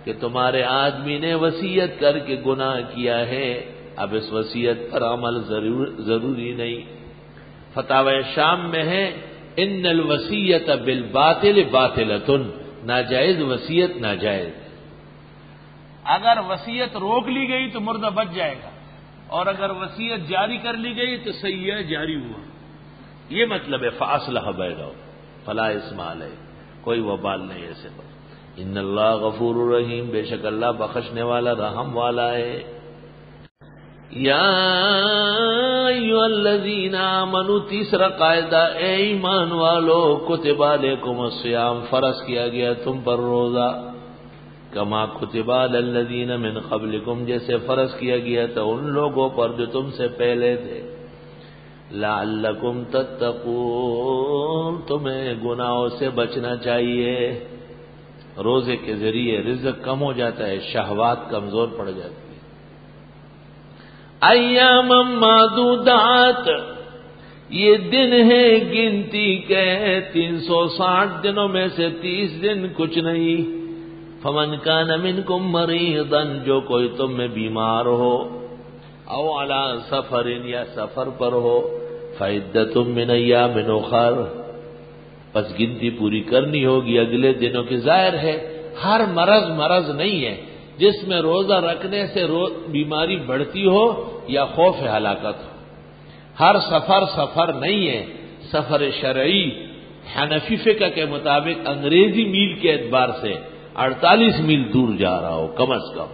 کہ تمہارے آدمی نے وصیت کر کے گناہ کیا ہے، اب اس وصیت پر عمل ضروری نہیں۔ فتاوی شام میں ہے ان الوصیت بالباطل باطلۃ، ناجائز وصیت ناجائز، اگر وصیت روک لی گئی تو مردہ بچ جائے گا، اور اگر وصیت جاری کر لی گئی تو سیئہ جاری ہوا۔ یہ مطلب ہے فاصلح بینہم فلا اثم علیہ، کوئی وبال نہیں ایسے پر۔ ان اللہ غفور الرحیم، بے شک اللہ بخشنے والا رحم والا ہے۔ یا ایھا الذین آمنوا، تیسرا قاعدہ، اے ایمان والو، کتب علیکم الصیام، فرض کیا گیا تم پر روزہ، کما کتب علی الذین من قبلکم، جیسے فرض کیا گیا تھا ان لوگوں پر جو تم سے پہلے تھے، لعلکم تتقون، تمہیں گناہوں سے بچنا چاہیے۔ روزے کے ذریعے رزق کم ہو جاتا ہے، شہوات کمزور پڑ جاتی ہے۔ ایام معدودات، یہ دن ہے گنتی کے، 360 دنوں میں سے 30 دن کچھ نہیں۔ فمن کان منکم مریضا، جو کوئی تم میں بیمار ہو، او علی سفر، یا سفر پر ہو، فعدۃ من ایام اخر، پس گنتی پوری کرنی ہوگی اگلے دنوں کی۔ ظاہر ہے ہر مرض نہیں ہے جس میں روزہ رکھنے سے بیماری بڑھتی ہو یا خوف ہلاکت ہو، ہر سفر نہیں ہے۔ سفر شرعی حنفی فقہ کے مطابق انگریزی میل کے اعتبار سے 48 میل دور جا رہا ہو کم از کم۔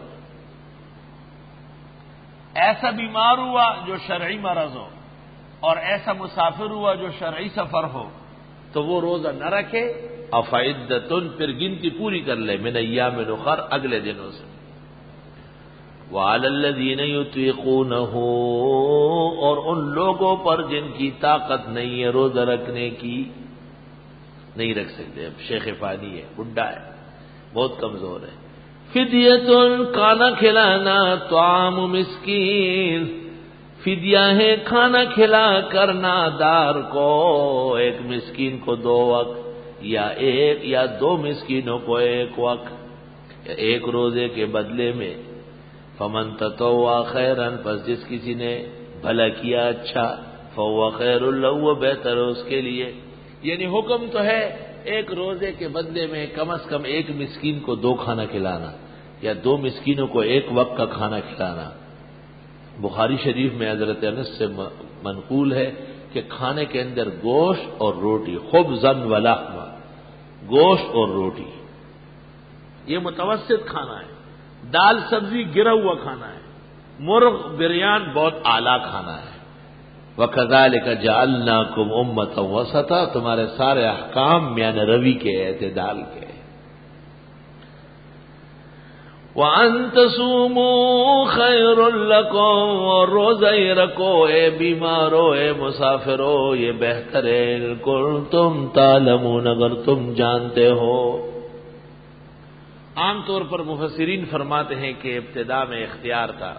ایسا بیمار ہوا جو شرعی مرض ہو، اور ایسا مسافر ہوا جو شرعی سفر ہو، تو وہ روزہ نہ رکھے، افعدتن، پھر گنتی پوری کر لے، من ایام اخر، اگلے دنوں سے۔ وعلی الذین یطیقونہ، اور ان لوگوں پر جن کی طاقت نہیں ہے روزہ رکھنے کی، نہیں رکھ سکتے، اب شیخ فانی ہے، بڈھا ہے، بہت کمزور ہے۔ فدیۃ، کھانا کھلانا، طعام مسکین، فدیہ ہے کھانا کھلا کرنا دار کو، ایک مسکین کو 2 وقت، یا 1 یا 2 مسکینوں کو 1 وقت، یا 1 روزے کے بدلے میں۔ فمن تطوع خیرا، پس جس کسی نے بھلا کیا اچھا، فهو خیر له، وہ بہتر ہے اس کے لیے۔ یعنی حکم تو ہے ایک روزے کے بدلے میں کم از کم ایک مسکین کو 2 کھانا کھلانا یا 2 مسکینوں کو 1 وقت کا کھانا کھلانا۔ بخاری شریف میں حضرت انس سے منقول ہے کہ کھانے کے اندر گوشت اور روٹی، خبزن ولحم، گوشت اور روٹی، یہ متوسط کھانا ہے۔ دال سبزی گرا ہوا کھانا ہے۔ مرغ بریان بہت اعلیٰ کھانا ہے۔ وَكَذَلِكَ جَعَلْنَاكُمْ أُمَّةً وَسَطًا، تمہارے سارے احکام میان روی کے، اعتدال کے۔ وَأَن تَصُومُوا خَيْرٌ لَكُمْ، اور روزہ ہی رکھو اے بیمارو، اے مسافرو، یہ بہتر ہے، إِن كُنتُمْ تَعْلَمُونَ، اگر تم جانتے ہو۔ عام طور پر مفسرین فرماتے ہیں کہ ابتدا میں اختیار تھا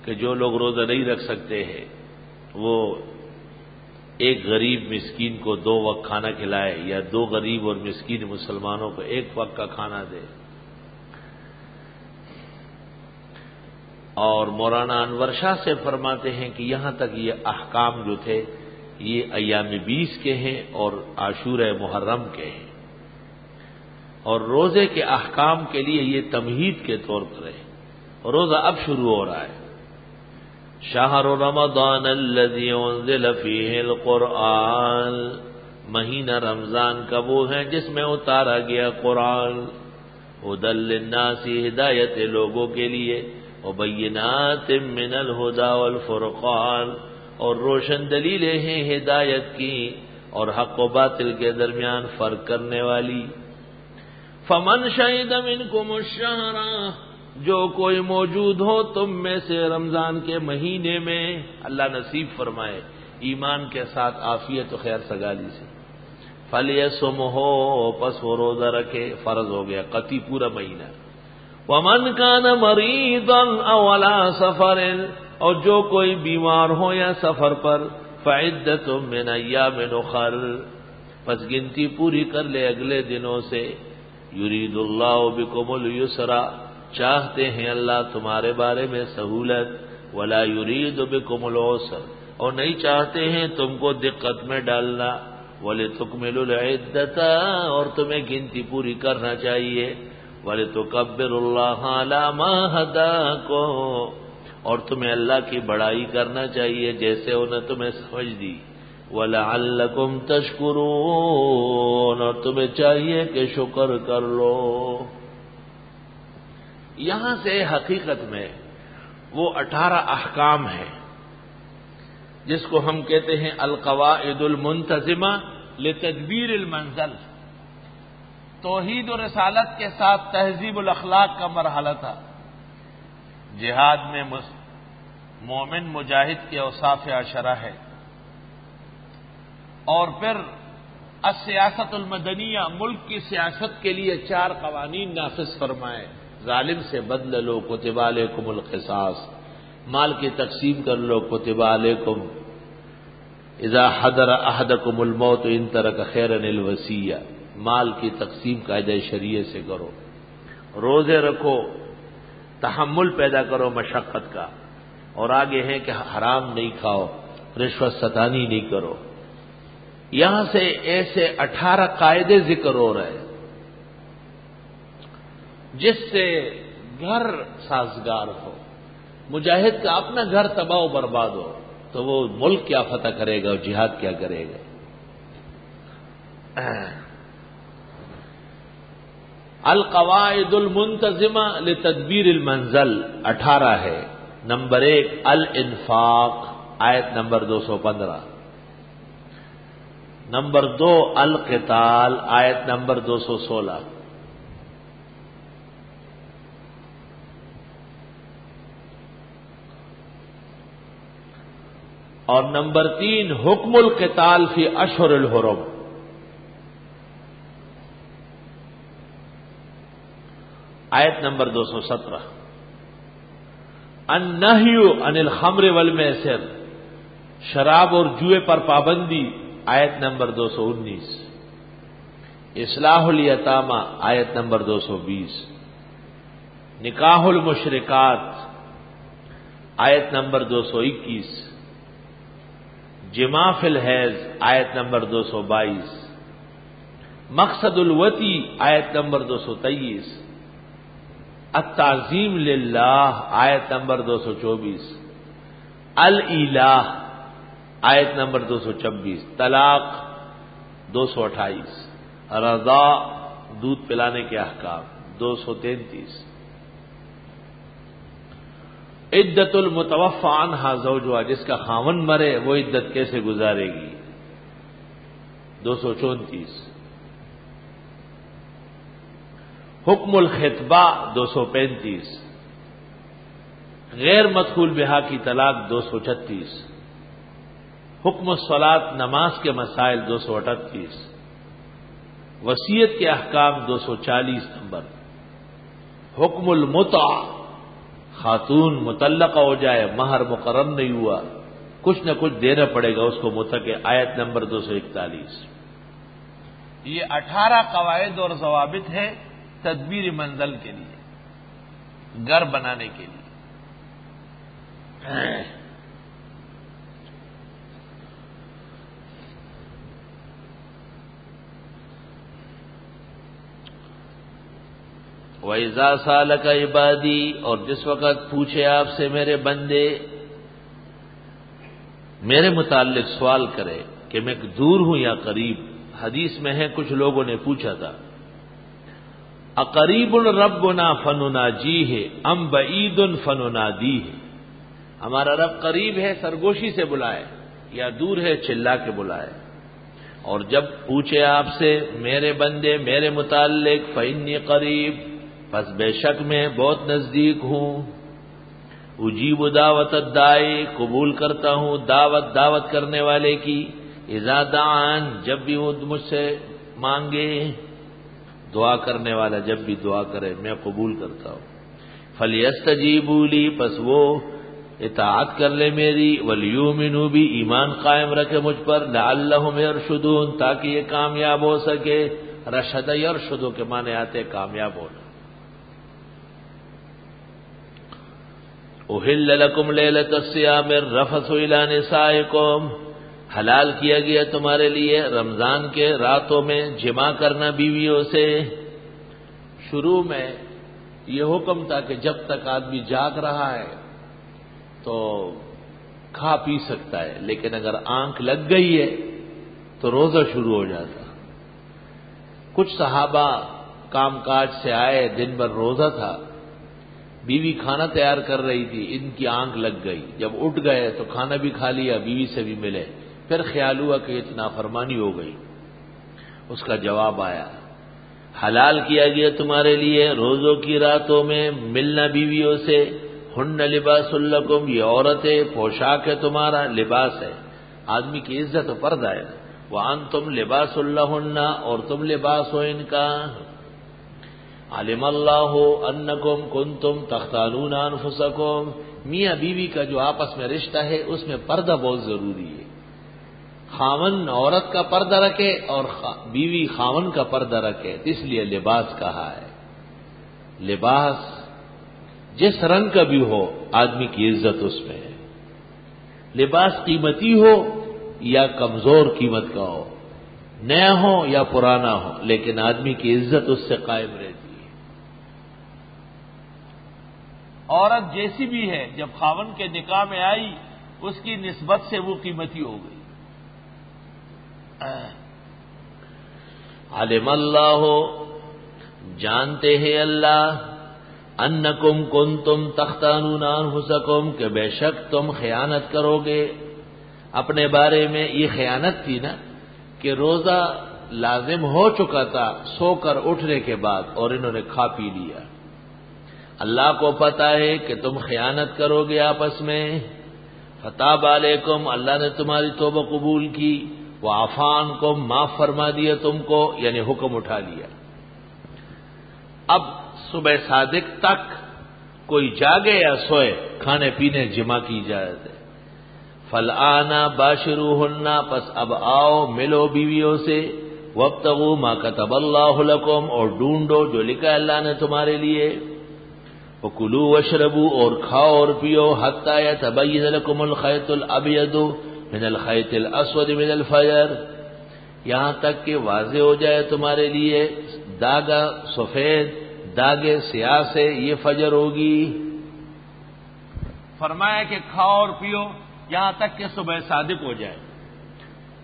کہ جو لوگ روزہ نہیں رکھ سکتے ہیں وہ ایک غریب مسکین کو 2 وقت کھانا کھلائے، یا 2 غریب اور مسکین مسلمانوں کو 1 وقت کا کھانا دے۔ اور مولانا انور شاہ سے فرماتے ہیں کہ یہاں تک یہ احکام جو تھے یہ ایام 20 کے ہیں اور عاشورہ محرم کے ہیں، اور روزے کے احکام کے لیے یہ تمہید کے طور پر ہے۔ روزہ اب شروع ہو رہا ہے۔ شہر رمضان الذی انزل فیہ القرآن، مہینہ رمضان کا وہ ہے جس میں اتارا گیا قرآن، ھدی للناس، ہدایت لوگوں کے لیے، وبینات من الہدی والفرقان، اور روشن دلیلیں ہیں ہدایت کی اور حق و باطل کے درمیان فرق کرنے والی۔ فمن شہد منکم الشہر، جو کوئی موجود ہو تم میں سے رمضان کے مہینے میں، اللہ نصیب فرمائے ایمان کے ساتھ عافیت و خیر سگالی سے، فلیصمہ، پس وہ روزہ رکھے، فرض ہو گیا قطعی پورا مہینہ۔ ومن کان مریضا او علی سفر، اور جو کوئی بیمار ہو یا سفر پر، فعدۃ من ایام اخر، پس گنتی پوری کر لے اگلے دنوں سے۔ یرید اللہ بکم اليسر، چاہتے ہیں اللہ تمہارے بارے میں سہولت، ولا یرید بکم العسر، اور نہیں چاہتے ہیں تم کو دقت میں ڈالنا، ولتکملوا العدۃ، اور تمہیں گنتی پوری کرنا چاہیے، وَلِتُكَبِّرُوا اللَّهَ عَلَى مَا هَدَاكُمْ، اور تمہیں اللہ کی بڑائی کرنا چاہیے جیسے انہیں تمہیں سمجھ دی، وَلَعَلَّكُمْ تَشْكُرُونَ، اور تمہیں چاہیے کہ شکر کر لو۔ یہاں سے حقیقت میں وہ 18 احکام ہیں جس کو ہم کہتے ہیں القواعد المنتظمہ لتدبیر المنزل، توحید و رسالت کے ساتھ تہذیب الاخلاق کا مرحلہ تھا۔ جہاد میں مومن مجاہد کے اوصاف عشرہ ہے، اور پھر السیاست المدنیہ، ملک کی سیاست کے لیے 4 قوانین نافذ فرمائے۔ ظالم سے بدلہ لو، کتب علیکم القصاص، مال کی تقسیم کر لو، کتب علیکم اذا حضر احدکم الموت ان ترک خیرا الوصیہ، مال کی تقسیم قاعدہ شریعہ سے کرو۔ روزے رکھو، تحمل پیدا کرو مشقت کا، اور آگے ہے کہ حرام نہیں کھاؤ، رشوت ستانی نہیں کرو۔ یہاں سے ایسے 18 قاعدے ذکر ہو رہے ہیں جس سے گھر سازگار ہو۔ مجاہد کا اپنا گھر تباہ و برباد ہو تو وہ ملک کیا فتح کرے گا اور جہاد کیا کرے گا۔ القواعد المنتظمہ لتدبیر المنزل 18 ہے۔ نمبر 1 الانفاق، آیت نمبر 215۔ نمبر 2 القتال، آیت نمبر 216۔ اور نمبر 3 حکم القتال فی اشہر الحرم، آیت نمبر 217۔ النہی عن الخمر والمیسر، شراب اور جوئے پر پابندی، آیت نمبر 219۔ اصلاح الیتامى، آیت نمبر 220۔ نکاح المشرکات، آیت نمبر 221۔ جماع فی الحیض، آیت نمبر 222۔ مقصد الوتی آیت نمبر 223، التعظیم للہ آیت نمبر 224، الالہ آیت نمبر 226، طلاق 228، رضا دودھ پلانے کے احکام 233، عدت المتوفی عنہا زوجہا، جس کا خاوند مرے وہ عدت کیسے گزارے گی 234، حکم الخطبہ 235، غیر مدخول بہا کی طلاق 236، حکم الصلاۃ نماز کے مسائل 238، وصیت کے احکام 240 نمبر، حکم المتع، خاتون مطلقہ ہو جائے مہر مقرر نہیں ہوا کچھ نہ کچھ دینا پڑے گا اس کو متع کے، آیت نمبر 241۔ یہ 18 قواعد اور ضوابط ہیں تدبیر منزل کے لیے، گھر بنانے کے لیے۔ وَإِذَا سَأَلَكَ عِبَادِي، اور جس وقت پوچھے آپ سے میرے بندے، میرے متعلق سوال کرے کہ میں دور ہوں یا قریب۔ حدیث میں ہے کچھ لوگوں نے پوچھا تھا اقریب ربنا فنناجیہ ام بعید فننادیہ، ہمارا رب قریب ہے سرگوشی سے بلائے یا دور ہے چلا کے بلائے۔ اور جب پوچھے آپ سے میرے بندے میرے متعلق فإنی قریب، پس بے شک میں بہت نزدیک ہوں، اجیب دعوت الداعی، قبول کرتا ہوں دعوت کرنے والے کی، اذا دعان، جب بھی وہ مجھ سے مانگے، دعا کرنے والا جب بھی دعا کرے میں قبول کرتا ہوں۔ فلیستجیبوا لی، پس وہ اطاعت کر لے میری، ولیؤمنوا بی، ایمان قائم رکھے مجھ پر، لعلہم یرشدون، تاکہ یہ کامیاب ہو سکے۔ رشد یرشدو کے معنی آتے کامیاب ہونا۔ احل لکم لیلۃ الصیام الرفث الی نسائکم، حلال کیا گیا تمہارے لیے رمضان کے راتوں میں جمع کرنا بیویوں سے۔ شروع میں یہ حکم تھا کہ جب تک آدمی جاگ رہا ہے تو کھا پی سکتا ہے، لیکن اگر آنکھ لگ گئی ہے تو روزہ شروع ہو جاتا۔ کچھ صحابہ کام کاج سے آئے، دن بھر روزہ تھا، بیوی کھانا تیار کر رہی تھی، ان کی آنکھ لگ گئی، جب اٹھ گئے تو کھانا بھی کھا لیا، بیوی سے بھی ملے، پھر خیال ہوا کہ یہ نافرمانی ہو گئی۔ اس کا جواب آیا حلال کیا گیا تمہارے لیے روزوں کی راتوں میں ملنا بیویوں سے، ہن لباس لکم، یہ عورتیں پوشاک ہے تمہارا، لباس ہے، آدمی کی عزت و پردہ ہے، وانتم لباس لہن، اور تم لباس ہو ان کا۔ علم اللہ انکم کنتم تختانون انفسکم، میاں بیوی کا جو آپس میں رشتہ ہے اس میں پردہ بہت ضروری ہے۔ خاوند عورت کا پردہ رکھے اور بیوی خاوند کا پردہ رکھے، اس لیے لباس کہا ہے۔ لباس جس رنگ کا بھی ہو آدمی کی عزت اس میں ہے، لباس قیمتی ہو یا کمزور قیمت کا ہو، نیا ہو یا پرانا ہو، لیکن آدمی کی عزت اس سے قائم رہتی ہے۔ عورت جیسی بھی ہے جب خاوند کے نکاح میں آئی اس کی نسبت سے وہ قیمتی ہو گئی۔ علم اللہ، جانتے ہیں اللہ، انکم کنتم تختانون انفسکم، کہ بے شک تم خیانت کرو گے اپنے بارے میں۔ یہ خیانت تھی نا کہ روزہ لازم ہو چکا تھا سو کر اٹھنے کے بعد اور انہوں نے کھا پی لیا۔ اللہ کو پتا ہے کہ تم خیانت کرو گے آپس میں۔ فتاب علیکم، اللہ نے تمہاری توبہ قبول کی، وعفان کو معاف فرما دیا تم کو، یعنی حکم اٹھا لیا۔ اب صبح صادق تک کوئی جاگے یا سوئے کھانے پینے جمع کی اجازت ہے۔ فالآن باشروہن، پس اب آؤ ملو بیویوں سے، وابتغوا ما کتب اللہ لکم، اور ڈھونڈو جو لکھا اللہ نے تمہارے لیے، وکلوا واشربوا، اور کھاؤ اور پیو، حتی یتبین لکم الخیط الابیض من الخیط الاسود من الفجر، یہاں تک کہ واضح ہو جائے تمہارے لیے داغا سفید داغے سیاہ سے یہ فجر ہوگی۔ فرمایا کہ کھاؤ اور پیو یہاں تک کہ صبح صادق ہو جائے۔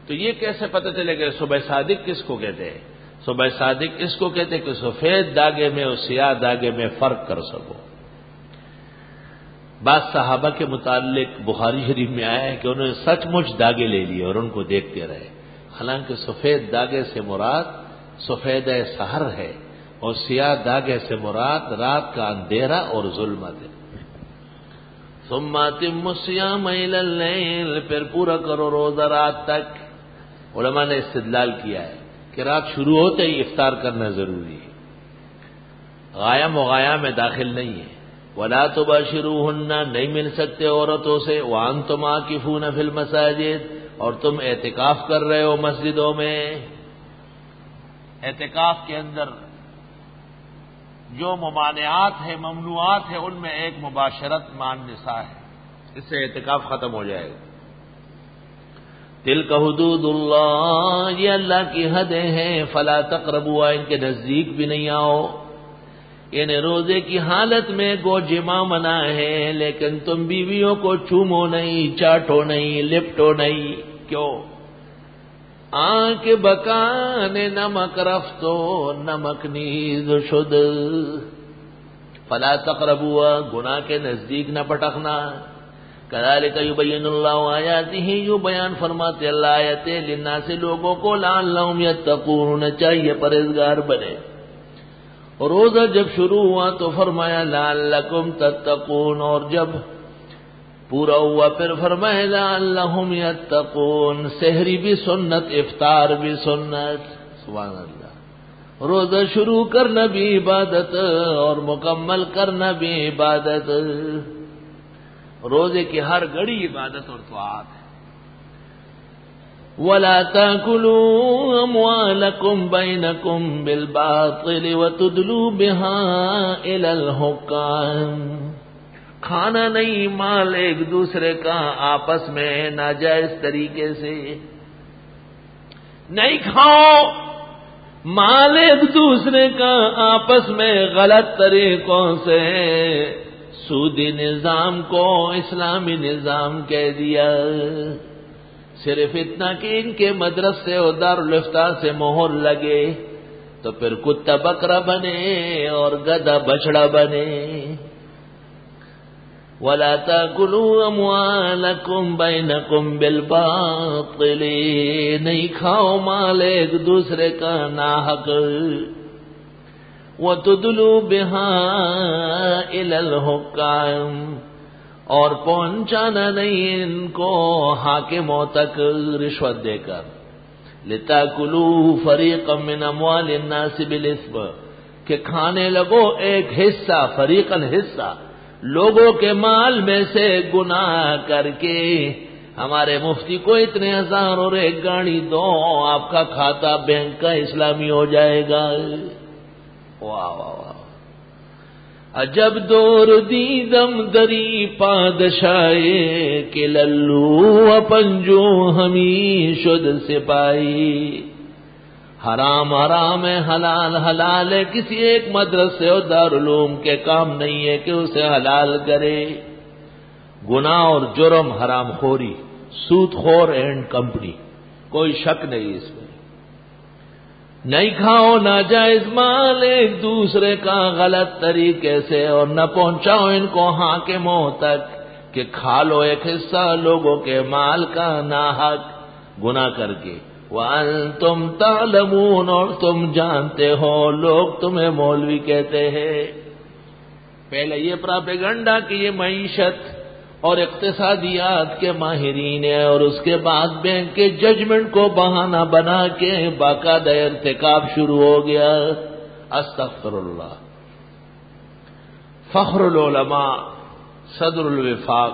تو یہ کیسے پتہ چلے گا صبح صادق کس کو کہتے ہیں؟ صبح صادق اس کو کہتے ہیں کہ سفید داغے میں اور سیاہ داغے میں فرق کر سکو۔ بعض صحابہ کے متعلق بخاری شریف میں آیا ہے کہ انہوں نے سچ مچ داغے لے لیے اور ان کو دیکھتے رہے، حالانکہ سفید داغے سے مراد سفید سحر ہے اور سیاہ داغے سے مراد رات کا اندھیرا اور ظلمت ہے۔ ثم اتموا الصيام الى الليل، پھر پورا کرو روزہ رات تک۔ علماء نے استدلال کیا ہے کہ رات شروع ہوتے ہی افطار کرنا ضروری ہے، غایہ مغایہ میں داخل نہیں ہے۔ ولا تباشروهن، نہیں مل سکتے عورتوں سے، وانتم عاکفون فی المساجد، اور تم اعتکاف کر رہے ہو مسجدوں میں۔ اعتکاف کے اندر جو ممانعات ہیں ممنوعات ہیں ان میں ایک مباشرت مع النساء ہے، اس سے اعتکاف ختم ہو جائے گا۔ تلک حدود اللہ، یہ اللہ کی حدیں ہیں، فلا تقربوا، ان کے نزدیک بھی نہیں آؤ۔ یعنی روزے کی حالت میں گو جماع منع ہے، لیکن تم بیویوں کو چومو نہیں، چاٹو نہیں، لپٹو نہیں۔ کیوں؟ آنکھ بکان نمک رفتو، نمک نیز شد۔ فلا تقربوا، گناہ کے نزدیک نہ پٹکنا۔ کذالک یبین اللہ آیاتہ، یوں بیان فرماتے اللہ آیتیں للناس، لوگوں کو، لعلہم یتقون، چاہیے پرہیزگار بنے۔ روزہ جب شروع ہوا تو فرمایا لعلکم تتقون، اور جب پورا ہوا پھر فرمایا لعلہم یتقون۔ سحری بھی سنت، افطار بھی سنت، سبحان اللہ۔ روزہ شروع کرنا بھی عبادت اور مکمل کرنا بھی عبادت، روزے کی ہر گھڑی عبادت اور طاعت ہے۔ وَلَا تَأْكُلُوا أَمْوَالَكُمْ بَيْنَكُمْ بِالْبَاطِلِ وَتُدْلُوا بِهَا إِلَى الْحُكَّامِ، کھانا نہیں مال ایک دوسرے کا آپس میں ناجائز طریقے سے، نہیں کھاؤ مال ایک دوسرے کا آپس میں غلط طریقوں سے۔ سودی نظام کو اسلامی نظام کہہ دیا، صرف اتنا کہ ان کے مدرسے اور دارالفتہ سے مہر لگے تو پھر کتا بکرا بنے اور گدھا بچڑا بنے۔ وَلَا تَأْكُلُوا أَمْوَالَكُمْ بَيْنَكُمْ بِالْبَاطِلِ، نہیں کھاؤ مال ایک دوسرے کا ناحق۔ وَتُدْلُوا بِهَا إِلَى الْحُكَّامِ، اور پہنچانا نہیں ان کو حاکموں تک رشوت دے کر۔ لِتَأْكُلُوا فَرِيقًا مِّنْ أَمْوَالِ النَّاسِ بِالْإِثْمِ، کہ کھانے لگو ایک حصہ، فریقاً حصہ، لوگوں کے مال میں سے گناہ کر کے۔ ہمارے مفتی کو اتنے ہزار اور ایک گاڑی دو، آپ کا کھاتا بینک کا اسلامی ہو جائے گا۔ واہ واہ واہ، عجب دور دیدم دری پادشاہے، کہ للو اپنجو ہمیں شد سپاہی۔ حرام حرام ہے، حلال حلال ہے، کسی ایک مدرسے اور دارالعلوم کے کام نہیں ہے کہ اسے حلال کرے۔ گناہ اور جرم، حرام خوری، سود خور اینڈ کمپنی، کوئی شک نہیں اس میں۔ نہیں کھاؤ ناجائز مال ایک دوسرے کا غلط طریقے سے، اور نہ پہنچاؤ ان کو حاکموں تک کہ کھا لو ایک حصہ لوگوں کے مال کا ناحق گناہ کر کے۔ وَأَنْتُمْ تَعْلَمُونَ، اور تم جانتے ہو، لوگ تمہیں مولوی کہتے ہیں۔ پہلے یہ پراپیگنڈا کہ یہ معیشت اور اقتصادیات کے ماہرین ہیں، اور اس کے بعد بینک کے ججمنٹ کو بہانہ بنا کے باقاعدہ ارتکاب شروع ہو گیا۔ استغفر اللہ۔ فخر العلماء صدر الوفاق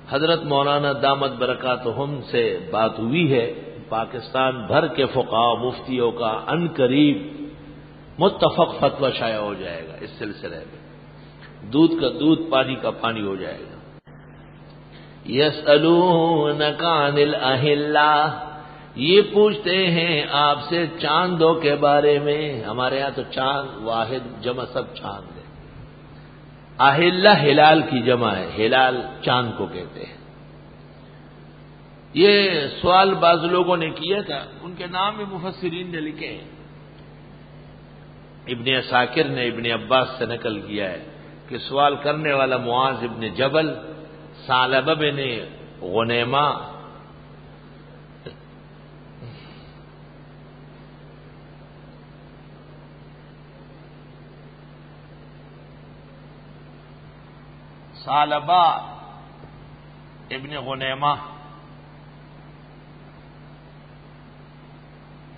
حضرت مولانا دامت برکاتہم سے بات ہوئی ہے، پاکستان بھر کے فقہاء مفتیوں کا ان قریب متفق فتویٰ شائع ہو جائے گا اس سلسلے میں، دودھ کا دودھ پانی کا پانی ہو جائے گا۔ یسألونک عن الأہلہ، یہ پوچھتے ہیں آپ سے چاندوں کے بارے میں. ہمارے یہاں تو چاند واحد جمع سب چاند ہے. اہلہ ہلال کی جمع ہے، ہلال چاند کو کہتے ہیں. یہ سوال بعض لوگوں نے کیا تھا، ان کے نام بھی مفسرین نے لکھے ہیں. ابن عساکر نے ابن عباس سے نقل کیا ہے کہ سوال کرنے والا معاذ ابن جبل، ثعلبہ بن غنیمہ، ثعلبہ ابن غنیمہ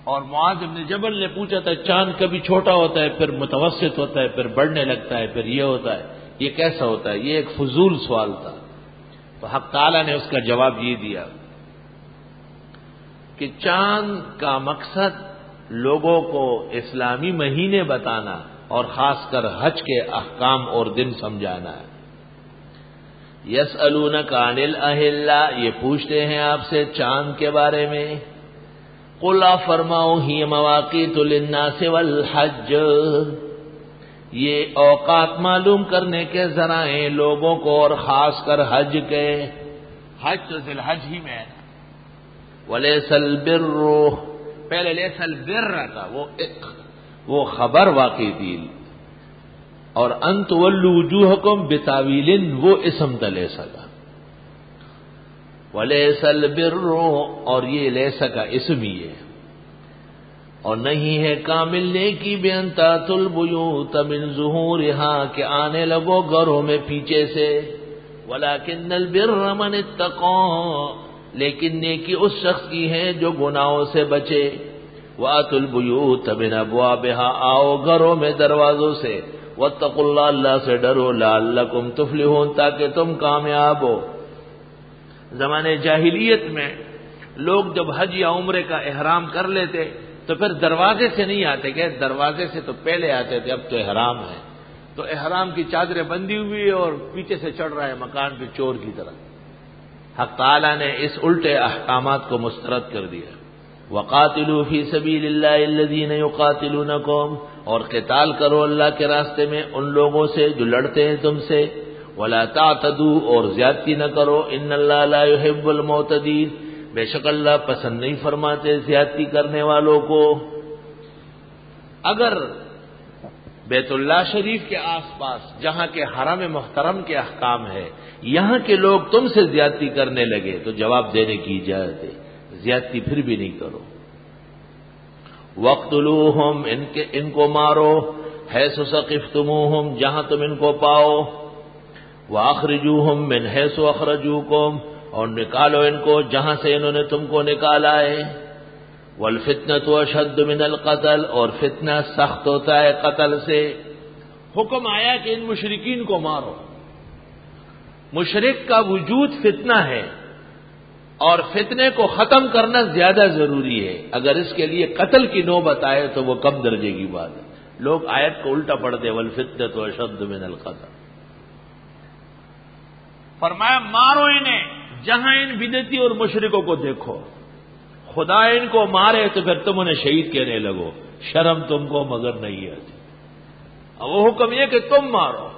اور معاذ ابن جبل نے پوچھا تھا چاند کبھی چھوٹا ہوتا ہے، پھر متوسط ہوتا ہے، پھر بڑھنے لگتا ہے، پھر یہ ہوتا ہے، یہ کیسا ہوتا ہے؟ یہ ایک فضول سوال تھا. تو حق تعالیٰ نے اس کا جواب یہ دیا کہ چاند کا مقصد لوگوں کو اسلامی مہینے بتانا اور خاص کر حج کے احکام اور دن سمجھانا ہے. یسألونک عن الاہلہ، یہ پوچھتے ہیں آپ سے چاند کے بارے میں. قل فرماؤ ہی مواقیت للناس والحج، یہ اوقات معلوم کرنے کے ذرائع لوگوں کو اور خاص کر حج کے. حج تو ذی الحج ہی میں ہے. ولیس البر، پہلے لیس البر تھا، وہ خبر واقع تھی، اور ان تولوا وجوہکم بتاویل وہ اسم تھا لیس کا. ولیس البر، اور یہ لیس کا اسم ہی ہے. اور نہیں ہے کامل نیکی بان تأتوا البیوت من ظہورہا، کہ آنے لگو گھروں میں پیچھے سے. ولکن البر من اتقى، لیکن نیکی اس شخص کی ہے جو گناہوں سے بچے. واتوا البیوت من ابوابہا، آؤ گھروں میں دروازوں سے. واتقوا اللہ، اللہ سے ڈرو. لعلکم تفلحون، تاکہ تم کامیاب ہو. زمانے جاہلیت میں لوگ جب حج یا عمرے کا احرام کر لیتے تو پھر دروازے سے نہیں آتے، کہ دروازے سے تو پہلے آتے تھے، اب تو احرام ہے، تو احرام کی چادریں بندھی ہوئی اور پیچھے سے چڑھ رہا ہے مکان پہ چور کی طرح. حق تعالیٰ نے اس الٹے احکامات کو مسترد کر دیا. وقاتلوا فی سبیل اللہ الذین یقاتلونکم، اور قتال کرو اللہ کے راستے میں ان لوگوں سے جو لڑتے ہیں تم سے. ولا تعتدوا، اور زیادتی نہ کرو. ان اللہ لا يحب المعتدین، بے شک اللہ پسند نہیں فرماتے زیادتی کرنے والوں کو. اگر بیت اللہ شریف کے آس پاس جہاں کے حرم محترم کے احکام ہے، یہاں کے لوگ تم سے زیادتی کرنے لگے تو جواب دینے کی اجازت ہے، زیادتی پھر بھی نہیں کرو. وَاقْتُلُوهُمْ، ان کو مارو. حَيْثُ ثَقِفْتُمُوهُمْ، جہاں تم ان کو پاؤ. وَأَخْرِجُوهُمْ مِنْ حَيْثُ أَخْرَجُوكُمْ، اور نکالو ان کو جہاں سے انہوں نے تم کو نکالا ہے. وَالْفِتْنَةُ أَشَدُّ مِنَ الْقَتْلِ، اور فتنہ سخت ہوتا ہے قتل سے. حکم آیا کہ ان مشرکین کو مارو. مشرک کا وجود فتنہ ہے، اور فتنے کو ختم کرنا زیادہ ضروری ہے. اگر اس کے لیے قتل کی نوبت آئے تو وہ کم درجے کی بات ہے. لوگ آیت کو الٹا پڑھ دے، وَالْفِتْنَةُ أَشَدُّ مِنَ الْقَتْلِ. فرمایا مارو انہیں جہاں ان بدعتی اور مشرکوں کو دیکھو. خدا ان کو مارے تو پھر تم انہیں شہید کہنے لگو، شرم تم کو مگر نہیں آتی. وہ حکم یہ کہ تم مارو،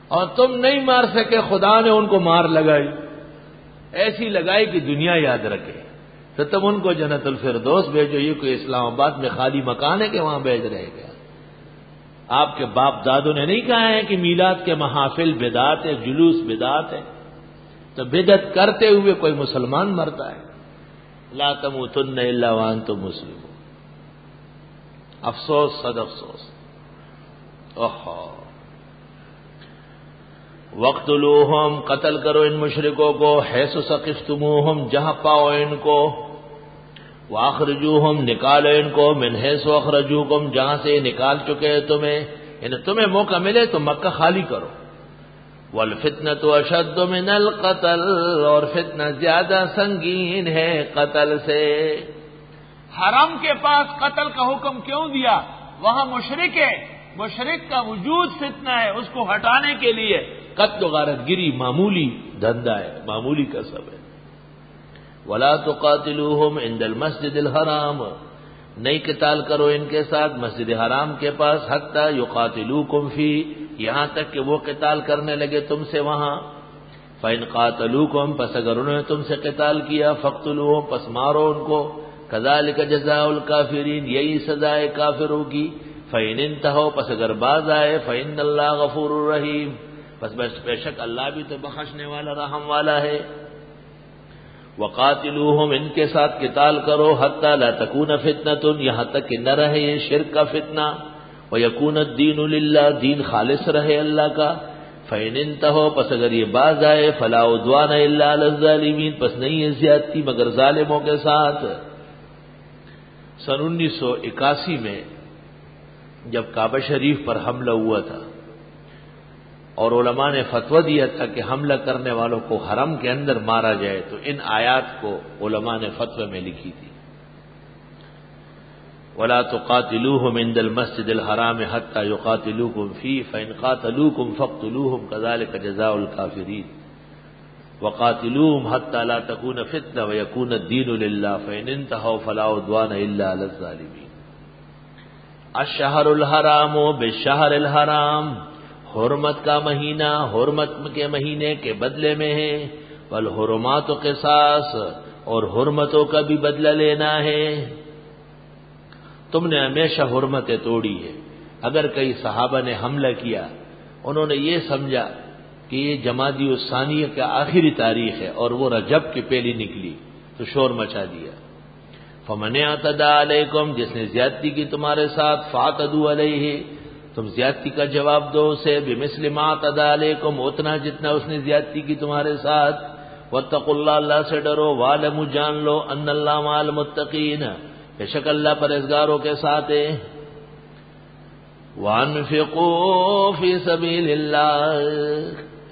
اور تم نہیں مار سکے، خدا نے ان کو مار لگائی، ایسی لگائی کہ دنیا یاد رکھے. تو تم ان کو جنت الفردوس بھیجو. یہ کوئی اسلام آباد میں خالی مکان ہے کہ وہاں بھیج رہے گا؟ آپ کے باپ دادوں نے نہیں کہا ہے کہ میلاد کے محافل بدعت ہے، جلوس بدعت ہے؟ تو بدعت کرتے ہوئے کوئی مسلمان مرتا ہے. لا تموتن الا وانتم مسلمون. افسوس، صد افسوس. وقتلوہم، قتل کرو ان مشرکوں کو. حیث ثقفتموہم، جہاں پاؤ ان کو. واخرجوہم، نکالو ان کو. من حیث اخرجوکم، جہاں سے نکال چکے تمہیں. یعنی تمہیں موقع ملے تو مکہ خالی کرو. والفتنۃ اشد من القتل، اور فتنہ زیادہ سنگین ہے قتل سے. حرم کے پاس قتل کا حکم کیوں دیا؟ وہاں مشرک ہے، مشرک کا وجود فتنہ ہے. اس کو ہٹانے کے لیے قتل و غارت گری معمولی دھندا ہے، معمولی کسب ہے. ولا تقاتلوہم عند المسجد الحرام، نہیں قتال کرو ان کے ساتھ مسجد حرام کے پاس، حتی یقاتلوکم فی، یہاں تک کہ وہ قتال کرنے لگے تم سے وہاں۔ فإن قاتلوکم، پس اگر انہوں نے تم سے قتال کیا، فاقتلوہم، پس مارو ان کو، کذالک جزاء الکافرین، یہی سزائے کافروں کی۔ فإن انتہوا، پس اگر باز آئے، فإن اللہ غفور رحیم، پس بے شک اللہ بھی تو بخشنے والا رحم والا ہے۔ وقاتلوہم، ان کے ساتھ قتال کرو، حتی لا تکون فتنۃ، یہاں تک کہ نہ رہے یہ شرک کا فتنہ، ویکون الدین للہ، دین خالص رہے اللہ کا۔ فإن انتہوا، پس اگر یہ باز آئے، فلا عدوان الا علی الظالمین، پس نہیں ہے زیادتی مگر ظالموں کے ساتھ۔ سن 1981 میں جب کعبہ شریف پر حملہ ہوا تھا اور علماء نے فتویٰ دیا تھا کہ حملہ کرنے والوں کو حرم کے اندر مارا جائے، تو ان آیات کو علماء نے فتوے میں لکھی تھی، وَلَا تُقَاتِلُوهُمْ عِنْدَ الْمَسْجِدِ الْحَرَامِ حَتَّى يُقَاتِلُوكُمْ فِيهِ فَإِنْ قَاتَلُوكُمْ فَاقْتُلُوهُمْ كَذَلِكَ جَزَاءُ الْكَافِرِينَ وَقَاتِلُوهُمْ حَتَّى لَا تَكُونَ فِتْنَةٌ وَيَكُونَ الدِّينُ لِلَّهِ فَإِنِ انتَهَوْا فَلَا عُدْوَانَ إِلَّا عَلَى الظَّالِمِينَ۔ الشہر الحرام بالشہر الحرام، حرمت کا مہینہ حرمت کے مہینے کے بدلے میں ہے، والحرمات قصاص، اور حرمتوں کا بھی بدلہ لینا ہے۔ تم نے ہمیشہ حرمتیں توڑی ہے۔ اگر کئی صحابہ نے حملہ کیا، انہوں نے یہ سمجھا کہ یہ جمادی الثانیہ کا آخری تاریخ ہے اور وہ رجب کی پہلی نکلی، تو شور مچا دیا۔ فمن اعتدى علیکم، جس نے زیادتی کی تمہارے ساتھ، فاعتدوا علیہ، تم زیادتی کا جواب دو اسے، بمثل ما اعتدى علیکم، اتنا جتنا اس نے زیادتی کی تمہارے ساتھ۔ واتقوا اللہ، اللہ سے ڈرو، واعلموا، جان لو، ان اللہ مع المتقین، بے شک اللہ پرہیزگاروں کے ساتھ ہے۔ وانفقوا فی سبیل اللہ،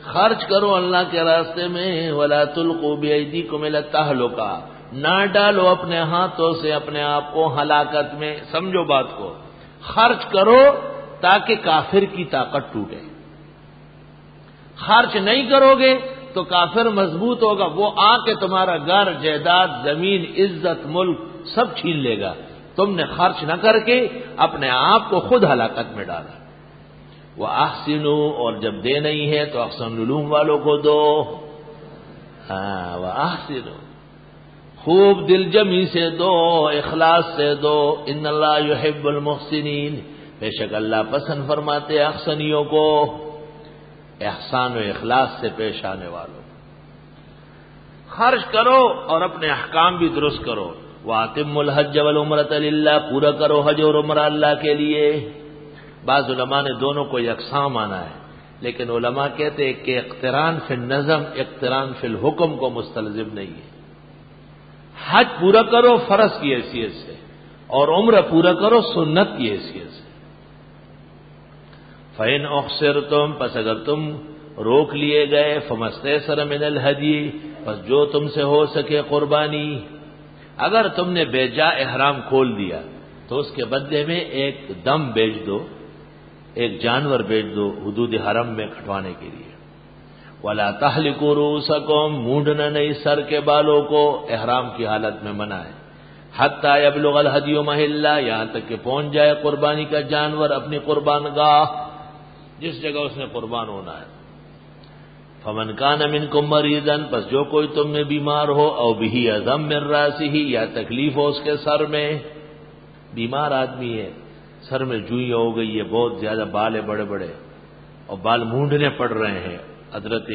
خرچ کرو اللہ کے راستے میں، ولا تلقوا بایدیکم الی التہلکہ، نہ ڈالو اپنے ہاتھوں سے اپنے آپ کو ہلاکت میں۔ سمجھو بات کو، خرچ کرو تاکہ کافر کی طاقت ٹوٹے۔ خرچ نہیں کرو گے تو کافر مضبوط ہوگا، وہ آ کے تمہارا گھر، جائیداد، زمین، عزت، ملک سب چھین لے گا۔ تم نے خرچ نہ کر کے اپنے آپ کو خود ہلاکت میں ڈالا۔ وَأَحْسِنُوا، اور جب دے نہیں ہے تو احسن العلوم والوں کو دو۔ وَأَحْسِنُوا، خوب دل جمی سے دو، اخلاص سے دو۔ ان اللہ یحب المحسنین، بے شک اللہ پسند فرماتے احسنیوں کو، احسان و اخلاص سے پیش آنے والوں۔ خرچ کرو اور اپنے احکام بھی درست کرو۔ وَأَتِمُّوا الْحَجَّ وَالْعُمْرَةَ لِلَّهِ، پورا کرو حج اور عمرہ اللہ کے لیے۔ بعض علماء نے دونوں کو یکساں مانا ہے، لیکن علماء کہتے ہیں کہ اقتران فی النظم اقتران فی الحکم کو مستلزم نہیں ہے۔ حج پورا کرو فرض کی حیثیت سے، اور عمرہ پورا کرو سنت کی حیثیت سے۔ فَإِنْ أُحْصِرْتُمْ، پس اگر تم روک لیے گئے، فَمَا اسْتَيْسَرَ مِنَ الْهَدْيِ، پس جو تم سے ہو سکے قربانی۔ اگر تم نے بے جا احرام کھول دیا تو اس کے بدلے میں ایک دم بیچ دو، ایک جانور بیچ دو حدود حرم میں کٹوانے کے لیے۔ وَلَا تَحْلِقُوا رُؤُوسَكُمْ، مونڈنا نہیں سر کے بالوں کو، احرام کی حالت میں منع ہے۔ حَتَّى يَبْلُغَ الْهَدْيُ مَحِلَّهُ، یہاں تک کہ پہنچ جائے قربانی کا جانور اپنی قربان گاہ، جس جگہ اس نے قربان ہونا ہے۔ فَمَنْ كَانَ مِنْكُمْ مَرِيضًا، پس جو کوئی تم میں بیمار ہو، او بِهِ أَذًى مِّن رَأْسِهِ، یا تکلیف ہو اس کے سر میں، بیمار آدمی ہے، سر میں جوئیں ہو گئی ہے، بہت زیادہ بال ہے بڑے بڑے، اور بال مونڈنے پڑ رہے ہیں۔ حضرت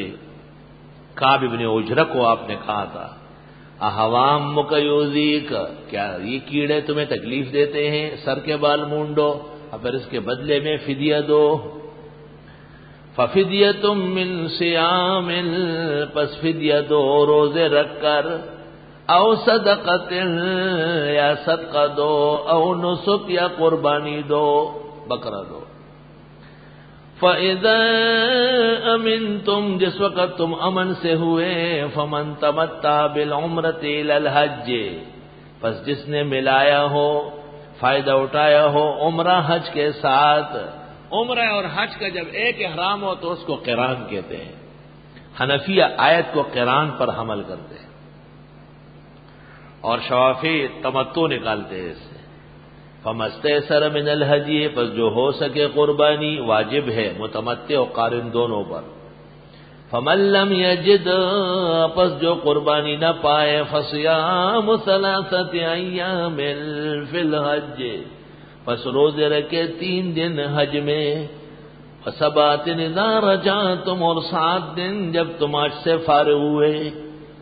کعب بن عجرہ کو آپ نے کہا تھا، اَحَوَامُّكَ يُؤْذِيكَ، کیا یہ کیڑے تمہیں تکلیف دیتے ہیں، سر کے بال مونڈو، اور پھر اس کے بدلے میں فدیہ دو۔ فَفِدْيَةٌ مِّن صِيَامٍ، پس فدیہ دو روزے رکھ کر، او صدقۃ، یا صدقہ دو، او نسک، یا قربانی دو، بکرا دو۔ فَإِذَا أَمِنْتُمْ، جس وقت تم امن سے ہوئے، فَمَنْ تَمَتَّعَ بِالْعُمْرَةِ إِلَى الْحَجِّ، پس جس نے ملایا ہو، فائدہ اٹھایا ہو عمرہ حج کے ساتھ۔ عمرہ اور حج کا جب ایک احرام ہو تو اس کو قران کہتے ہیں۔ حنفیہ آیت کو قران پر حمل کرتے ہیں۔ اور شوافی تمتع نکالتے ہیں اس سے. فمستیسر من الہدی، پس جو ہو سکے قربانی واجب ہے متمتع و قارن دونوں پر. فمن لم یجد، پس جو قربانی نہ پائے، فصیام ثلاثۃ ایام فی الحج، پس روزے رکھے 3 دن حج میں. وسبات اذا رجعتم، اور 7 دن جب تم حج سے فارغ ہوئے،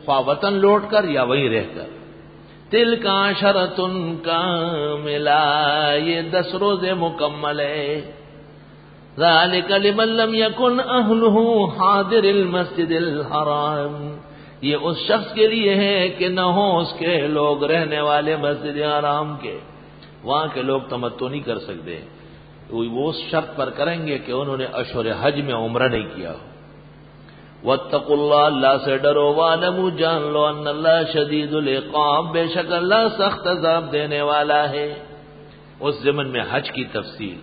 خواہ وطن لوٹ کر یا وہیں رہ کر. تلک عشرۃ کاملہ، یہ 10 روزے مکمل ہے. ذالک لمن لم یکن اہلہ حاضر المسجد الحرام، یہ اس شخص کے لیے ہے کہ نہ ہو اس کے لوگ رہنے والے مسجد حرام کے. وہاں کے لوگ تمتع نہیں کر سکتے، وہ اس شرط پر کریں گے کہ انہوں نے اشہر حج میں عمرہ نہیں کیا ہو. واتقوا اللہ، اللہ سے ڈرو. وَاعْلَمُوا، جان لو، ان اللہ شدید العقاب، بے شک اللہ سخت عذاب دینے والا ہے. اس ضمن میں حج کی تفصیل.